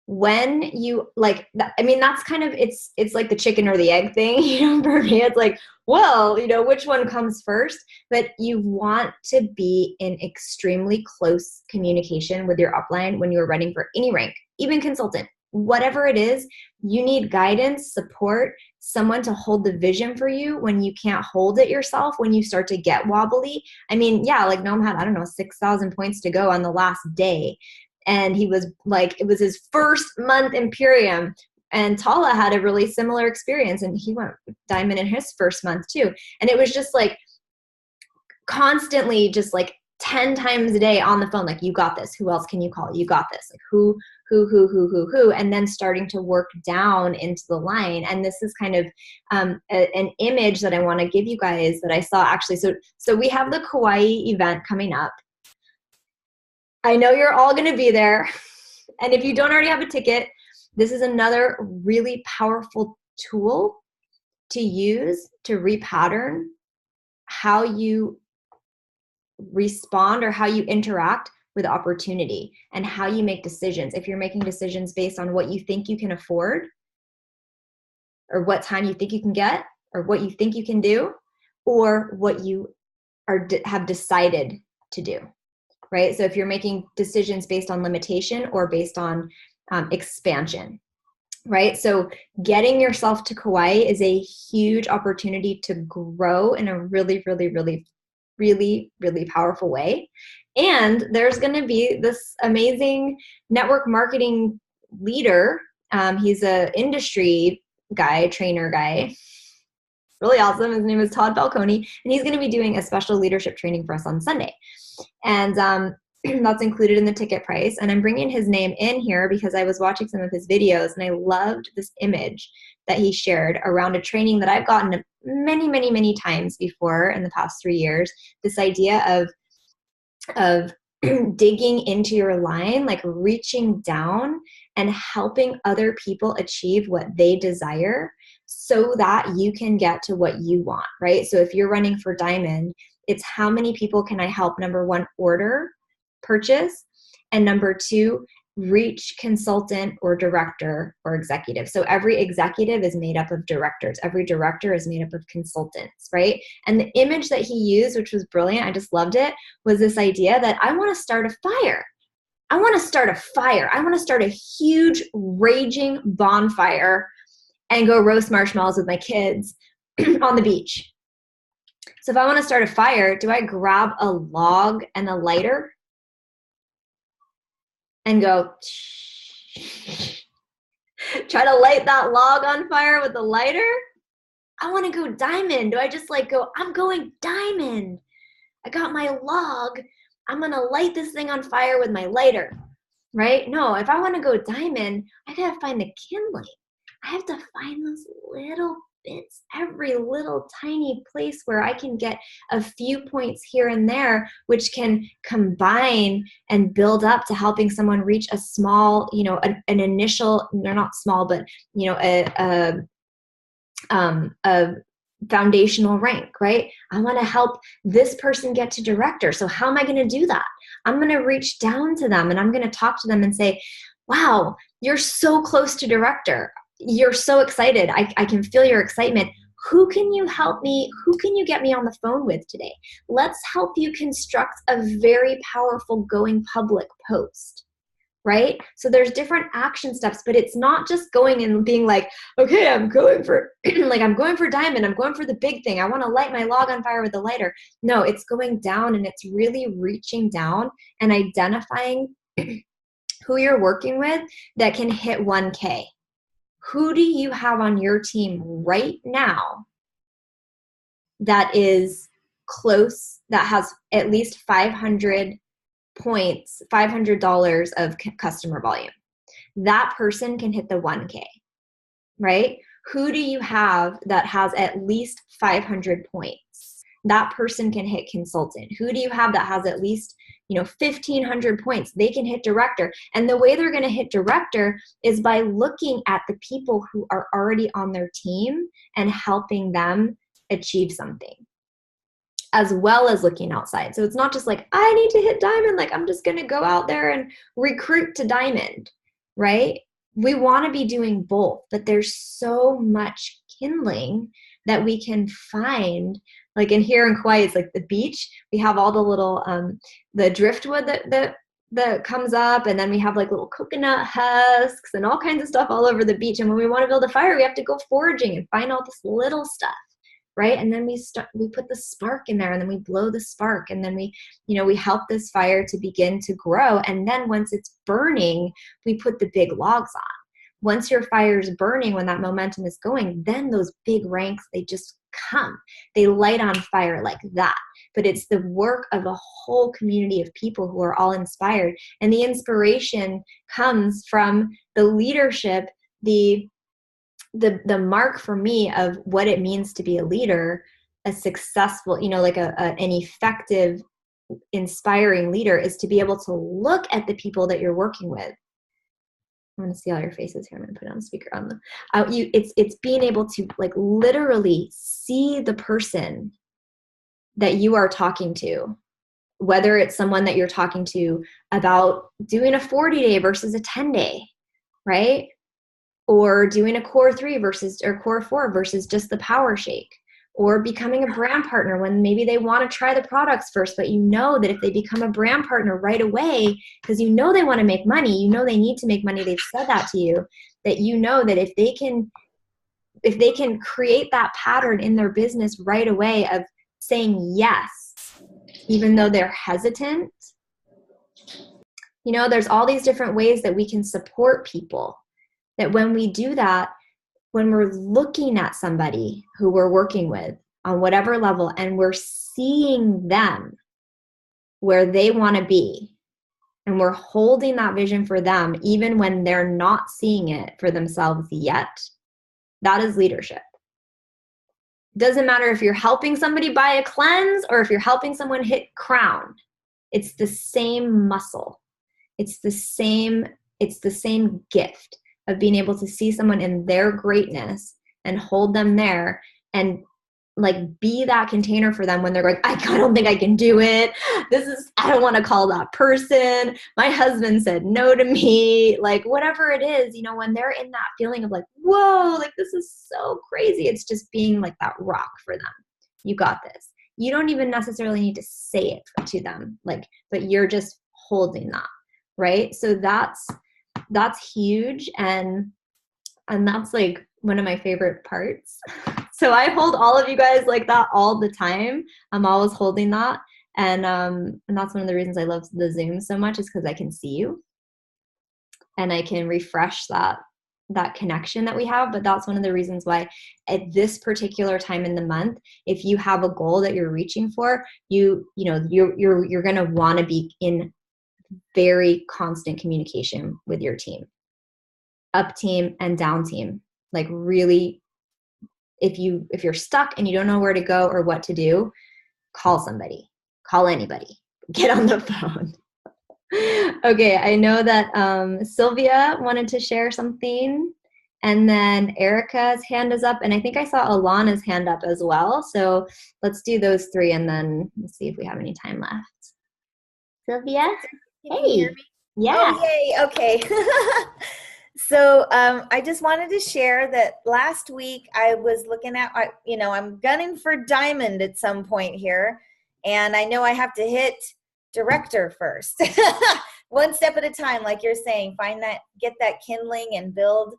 When you that's kind of, it's like the chicken or the egg thing, for me. It's like, well, which one comes first? But you want to be in extremely close communication with your upline when you're running for any rank, even consultant, whatever it is. You need guidance, support, someone to hold the vision for you when you can't hold it yourself, when you start to get wobbly. Like Noam had, 6,000 points to go on the last day. And he was like, it was his first month Imperium. And Tala had a really similar experience, and he went Diamond in his first month too. And it was just like constantly just like 10 times a day on the phone, like, you got this. Who else can you call? You got this. Like who, and then starting to work down into the line. And this is kind of an image that I want to give you guys that I saw actually. So we have the Kauai event coming up. I know you're all going to be there. And if you don't already have a ticket, this is another really powerful tool to use to repattern how you respond or how you interact with opportunity and how you make decisions. If you're making decisions based on what you think you can afford, or what time you think you can get, or what you think you can do, or what you have decided to do, right? So if you're making decisions based on limitation or based on expansion, right? So getting yourself to Kauai is a huge opportunity to grow in a really, really, really, really, really powerful way. And there's going to be this amazing network marketing leader. He's a industry guy, trainer guy, really awesome. His name is Todd Falcone, and he's going to be doing a special leadership training for us on Sunday. And that's included in the ticket price. And I'm bringing his name in here because I was watching some of his videos and I loved this image that he shared around a training that I've gotten many, many, many times before in the past 3 years. This idea of digging into your line, like reaching down and helping other people achieve what they desire so that you can get to what you want, right? So if you're running for Diamond, it's how many people can I help, number one, order, purchase, and number two, reach consultant or director or executive. So every executive is made up of directors. Every director is made up of consultants, right? And the image that he used, which was brilliant, I just loved it, was this idea that I want to start a fire. I want to start a fire. I want to start a huge raging bonfire and go roast marshmallows with my kids on the beach. So if I want to start a fire, do I grab a log and a lighter and go try to light that log on fire with the lighter? I want to go Diamond. Do I just like go, I'm going Diamond. I got my log. I'm going to light this thing on fire with my lighter, right? No, if I want to go Diamond, I got to find the kindling. I have to find those little bits, every little tiny place where I can get a few points here and there, which can combine and build up to helping someone reach a small, an initial, they're not small, but, a foundational rank, right? I want to help this person get to director. So how am I going to do that? I'm going to reach down to them and I'm going to talk to them and say, wow, you're so close to director. you're so excited. I can feel your excitement. Who can you help me? Who can you get me on the phone with today? Let's help you construct a very powerful going public post, right? So there's different action steps, but it's not just going and being like, okay, I'm going for like, I'm going for diamond. I'm going for the big thing. I want to light my log on fire with a lighter. No, it's going down, and it's really reaching down and identifying who you're working with that can hit 1K. Who do you have on your team right now that is close, that has at least 500 points, $500 of customer volume? That person can hit the 1K, right? Who do you have that has at least 500 points? That person can hit consultant. Who do you have that has at least 1,500 points? They can hit director. And the way they're going to hit director is by looking at the people who are already on their team and helping them achieve something, as well as looking outside. So it's not just like, I need to hit diamond, like I'm just going to go out there and recruit to diamond, right? We want to be doing both, but there's so much kindling that we can find. Like in here in Kauai, it's like the beach. We have all the little, the driftwood that comes up, and then we have like little coconut husks and all kinds of stuff all over the beach. And when we want to build a fire, we have to go foraging and find all this little stuff, right? And then we put the spark in there, and then we blow the spark, and then we help this fire to begin to grow. And then once it's burning, we put the big logs on. Once your fire's burning, when that momentum is going, then those big ranks, they just come. They light on fire like that. But it's the work of a whole community of people who are all inspired. And the inspiration comes from the leadership, the mark for me of what it means to be a leader, a successful, like an effective, inspiring leader, is to be able to look at the people that you're working with. I'm going to see all your faces here. I'm going to put it on speaker on them. It's being able to like literally see the person that you are talking to, whether it's someone that you're talking to about doing a 40-day versus a 10-day, right? Or doing a core 3 versus or core 4 versus just the power shake, or becoming a brand partner when maybe they want to try the products first, but you know that if they become a brand partner right away, because they want to make money, they need to make money, they've said that to you, that that if they can create that pattern in their business right away of saying yes, even though they're hesitant, there's all these different ways that we can support people. That when we do that, when we're looking at somebody who we're working with on whatever level, and we're seeing them where they want to be, and we're holding that vision for them, even when they're not seeing it for themselves yet, that is leadership. It doesn't matter if you're helping somebody buy a cleanse or if you're helping someone hit crown. It's the same muscle. It's the same gift of being able to see someone in their greatness and hold them there and like be that container for them when they're going, I don't think I can do it. I don't want to call that person. My husband said no to me. Like whatever it is, when they're in that feeling of like, whoa, like this is so crazy. It's just being like that rock for them. You got this. You don't even necessarily need to say it to them, but you're just holding that, right? So that's huge, and that's like one of my favorite parts. So I hold all of you guys like that all the time. I'm always holding that, and that's one of the reasons I love the Zoom so much, is because I can see you and I can refresh that connection that we have. But that's one of the reasons why at this particular time in the month, if you have a goal that you're reaching for, you're going to want to be in very constant communication with your team, up team and down team. Like really, if you're stuck and you don't know where to go or what to do, call somebody, call anybody, get on the phone. Okay, I know that Sylvia wanted to share something, and then Erica's hand is up, and I think I saw Alana's hand up as well. So let's do those three, and then let's see if we have any time left. Sylvia? Can you hear me? Yeah. Oh, yay. Okay. So I just wanted to share that last week I was looking at, I'm gunning for diamond at some point here. And I know I have to hit director first. One step at a time, like you're saying, get that kindling and build.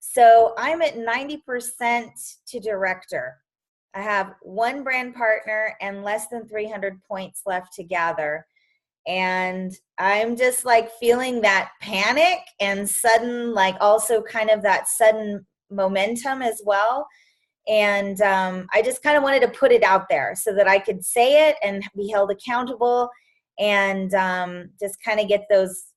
So I'm at 90% to director. I have one brand partner and less than 300 points left to gather. And I'm just like feeling that panic and sudden, like also kind of that sudden momentum as well. And I just kind of wanted to put it out there so that I could say it and be held accountable, and just kind of get those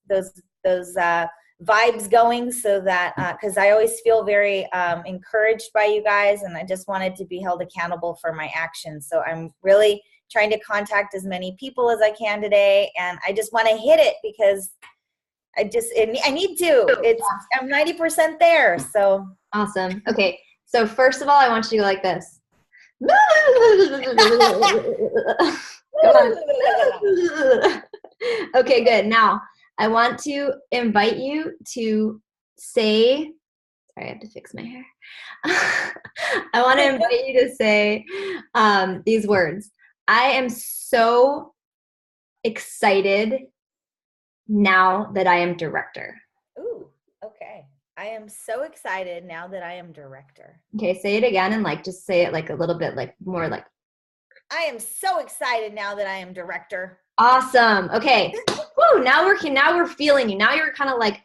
vibes going, so that because I always feel very encouraged by you guys, and I just wanted to be held accountable for my actions. So I'm really trying to contact as many people as I can today, and I just want to hit it because I need to. I'm 90% there. So Awesome. Okay. So first of all, I want you to go like this. Come on. Okay, good. Now, I want to invite you to say, sorry, I have to fix my hair. I want to invite you to say these words. I am so excited now that I am director. Ooh, okay. I am so excited now that I am director. Okay, say it again, and like just say it like a little bit like more like. I am so excited now that I am director. Awesome. Okay. Woo, now we're feeling you. Now you're kind of like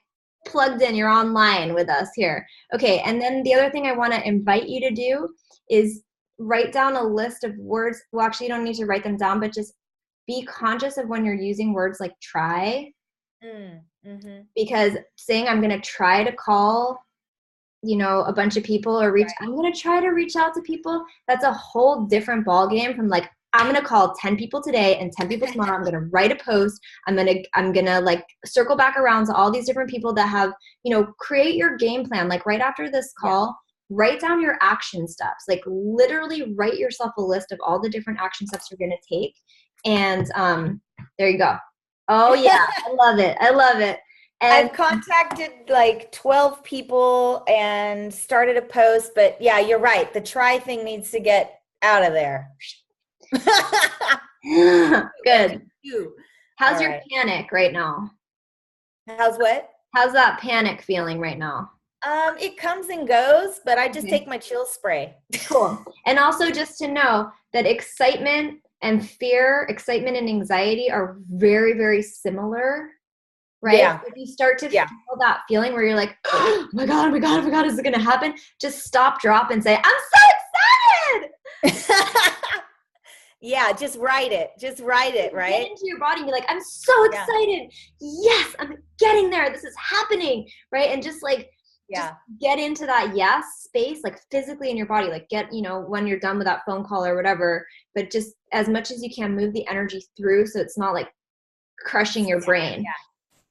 plugged in. You're online with us here. Okay, and then the other thing I want to invite you to do is write down a list of words. Well, actually, you don't need to write them down, but just be conscious of when you're using words like try. Mm-hmm. Because saying I'm going to try to call, a bunch of people or I'm going to try to reach out to people. That's a whole different ballgame from like, I'm going to call 10 people today and 10 people tomorrow. I'm going to write a post. I'm going to like circle back around to all these different people that have, create your game plan. Like right after this call, write down your action steps. Like literally write yourself a list of all the different action steps you're going to take. And there you go. Oh yeah. I love it. I love it. And I've contacted like 12 people and started a post, but yeah, you're right. The try thing needs to get out of there. Good. How's your panic right now? How's what? How's that panic feeling right now? It comes and goes, but I just take my chill spray. Cool. And also just to know that excitement and fear, excitement and anxiety are very, very similar. Right? Yeah. If you start to feel that feeling where you're like, oh my God, oh my God, oh my God, is it going to happen? Just stop, drop, and say, I'm so excited. Yeah, just write it. Just write it, right? Get into your body and be like, I'm so excited. Yes, I'm getting there. This is happening, right? And just like, just get into that yes space, like physically in your body, like get, when you're done with that phone call or whatever, but just as much as you can move the energy through so it's not like crushing your brain. Yeah.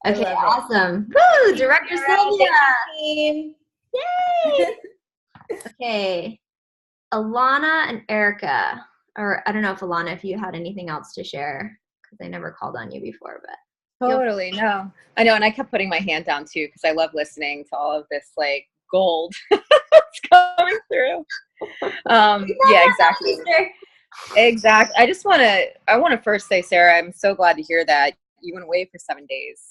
Okay, awesome. Woo, Director Sylvia. Yay! Okay, Alana and Erica, or I don't know if Alana, if you had anything else to share, because I never called on you before, but. Totally, no. I know, and I kept putting my hand down too, because I love listening to all of this like gold that's coming through. Yeah, exactly. Exactly. I want to first say, Sarah, I'm so glad to hear that you went away for 7 days,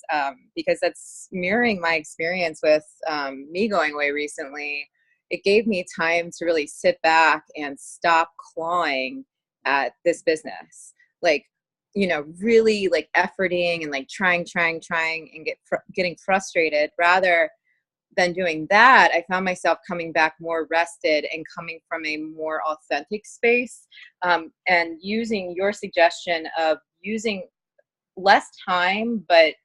because that's mirroring my experience with me going away recently. It gave me time to really sit back and stop clawing at this business, like, really like efforting and like trying and getting frustrated. Rather than doing that, I found myself coming back more rested and coming from a more authentic space, and using your suggestion of using less time, but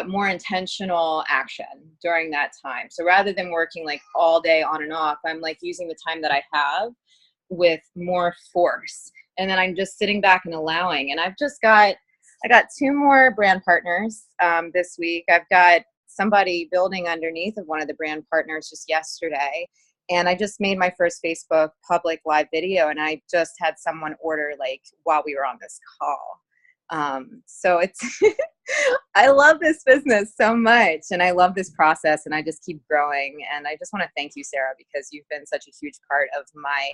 more intentional action during that time. So rather than working like all day on and off, I'm like using the time that I have with more force. And then I'm just sitting back and allowing. And I got 2 more brand partners this week. I've got somebody building underneath of one of the brand partners just yesterday. And I just made my first Facebook public live video, and I just had someone order like while we were on this call. So it's, I love this business so much, and I love this process, and I just keep growing. And I just want to thank you, Sarah, because you've been such a huge part of my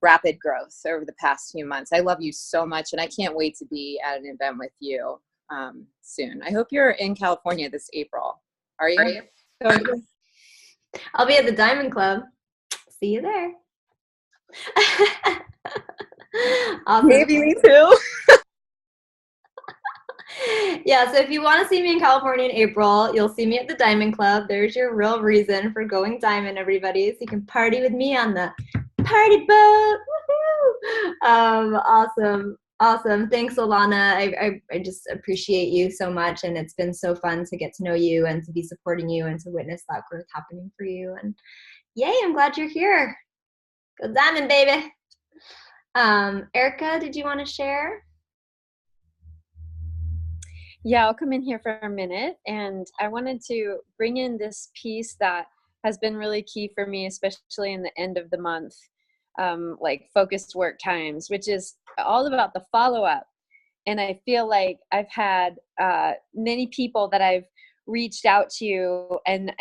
rapid growth over the past few months. I love you so much, and I can't wait to be at an event with you soon. I hope you're in California this April. Are you? I'll be at the Diamond Club. See you there. Awesome. Maybe me too. Yeah, so if you want to see me in California in April, you'll see me at the Diamond Club. There's your real reason for going diamond, everybody. So you can party with me on the party boat. Woohoo! Awesome. Thanks, Alana. I just appreciate you so much, and it's been so fun to get to know you and to be supporting you and to witness that growth happening for you. And yay, I'm glad you're here. Go diamond, baby. Erica, did you want to share? Yeah, I'll come in here for a minute, and I wanted to bring in this piece that has been really key for me, especially in the end of the month, like focused work times, which is all about the follow-up. And I feel like I've had many people that I've reached out to, and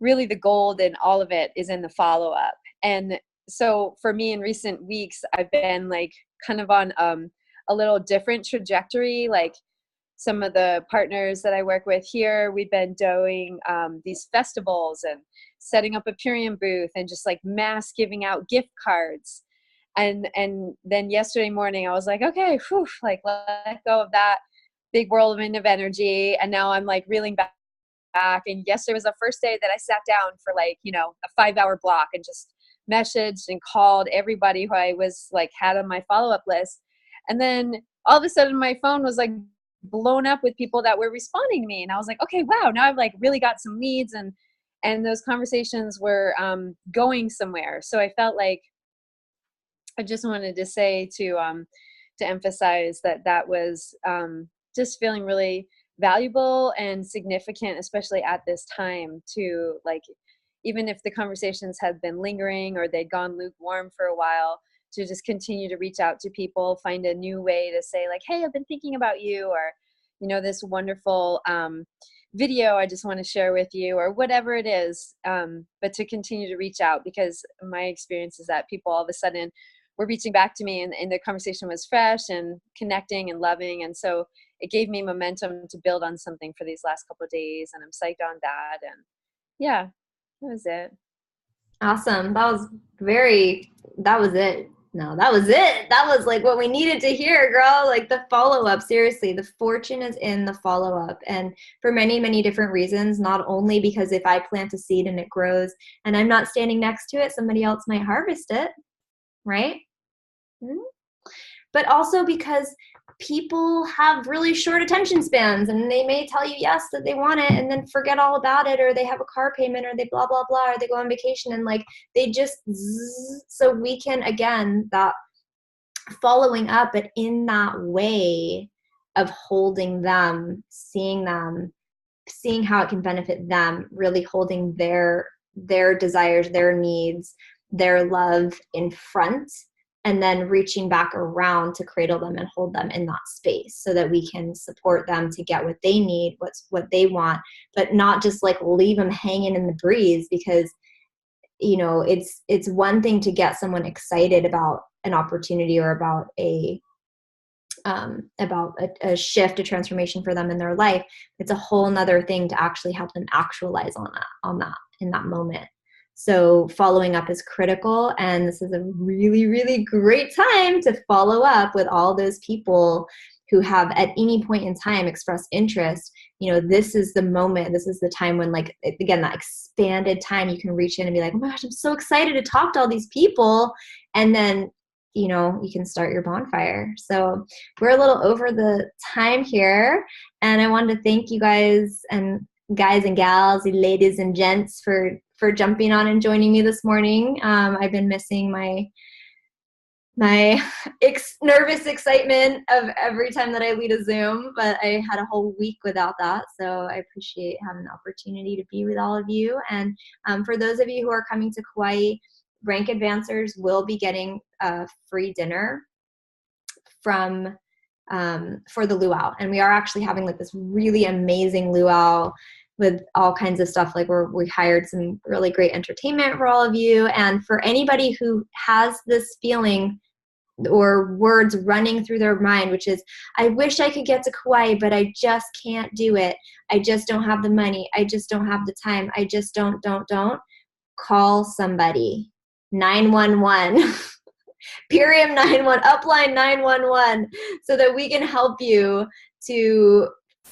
really the gold in all of it is in the follow-up. And so for me in recent weeks, I've been like kind of on a little different trajectory. Like some of the partners that I work with here, we've been doing these festivals and setting up a Purium booth and just like mass giving out gift cards. And then yesterday morning I was like, okay, whew, like let go of that big whirlwind of energy. And now I'm like reeling back. And yesterday was the first day that I sat down for like, a 5-hour block and just messaged and called everybody who I was like had on my follow-up list. And then all of a sudden my phone was like blown up with people that were responding to me. And I was like, okay, wow, now I've like really got some leads, and those conversations were going somewhere. So I felt like I just wanted to say to emphasize that was just feeling really valuable and significant, especially at this time, to like, even if the conversations had been lingering or they'd gone lukewarm for a while, to just continue to reach out to people, find a new way to say like, hey, I've been thinking about you, or, this wonderful video I just want to share with you, or whatever it is. But to continue to reach out, because my experience is that people all of a sudden were reaching back to me, and the conversation was fresh and connecting and loving. And so it gave me momentum to build on something for these last couple of days. And I'm psyched on that. And yeah, that was it. Awesome. That was it. No, that was it. That was like what we needed to hear, girl. Like the follow-up, seriously, the fortune is in the follow-up. And for many, many different reasons, not only because if I plant a seed and it grows and I'm not standing next to it, somebody else might harvest it, right? But also because people have really short attention spans, and they may tell you yes that they want it and then forget all about it, or they have a car payment, or they blah blah blah, or they go on vacation, and like they just so we can, again, that following up, but in that way of holding them, seeing how it can benefit them, really holding their desires, their needs, their love in front, and then reaching back around to cradle them and hold them in that space so that we can support them to get what they need, what they want, but not just like leave them hanging in the breeze. Because, it's one thing to get someone excited about an opportunity or about a shift, a transformation for them in their life. It's a whole nother thing to actually help them actualize on that in that moment. So following up is critical, and this is a really, really great time to follow up with all those people who have at any point in time expressed interest. This is the moment, this is the time when, like, again, that expanded time, you can reach in and be like, oh my gosh, I'm so excited to talk to all these people. And then, you can start your bonfire. So we're a little over the time here, and I wanted to thank you guys and gals, ladies and gents, for jumping on and joining me this morning. I've been missing my nervous excitement of every time that I lead a Zoom, but I had a whole week without that. So I appreciate having the opportunity to be with all of you. And for those of you who are coming to Kauai, Rank Advancers will be getting a free dinner from for the luau. And we are actually having like this really amazing luau with all kinds of stuff. Like we hired some really great entertainment for all of you. And for anybody who has this feeling or words running through their mind, which is, I wish I could get to Kauai, but I just can't do it. I just don't have the money. I just don't have the time. I just don't. Call somebody. 911. Purium 911, Upline 911, so that we can help you to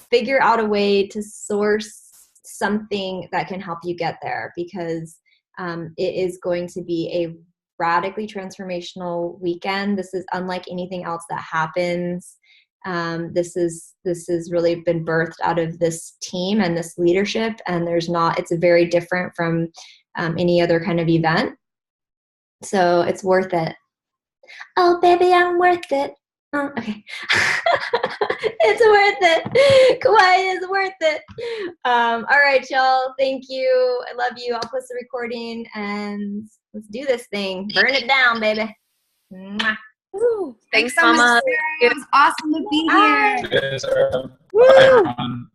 figure out a way to source something that can help you get there, because it is going to be a radically transformational weekend. This is unlike anything else that happens. This has really been birthed out of this team and this leadership, and it's very different from any other kind of event. So it's worth it. Oh, baby, I'm worth it. Oh, okay. It's worth it. Kauai is worth it. All right, y'all. Thank you. I love you. I'll post the recording and let's do this thing. Burn it down, baby. Mwah. Thanks so Mama. much, Sarah. It was awesome to be here. Yes, Sarah. Woo. Bye, everyone.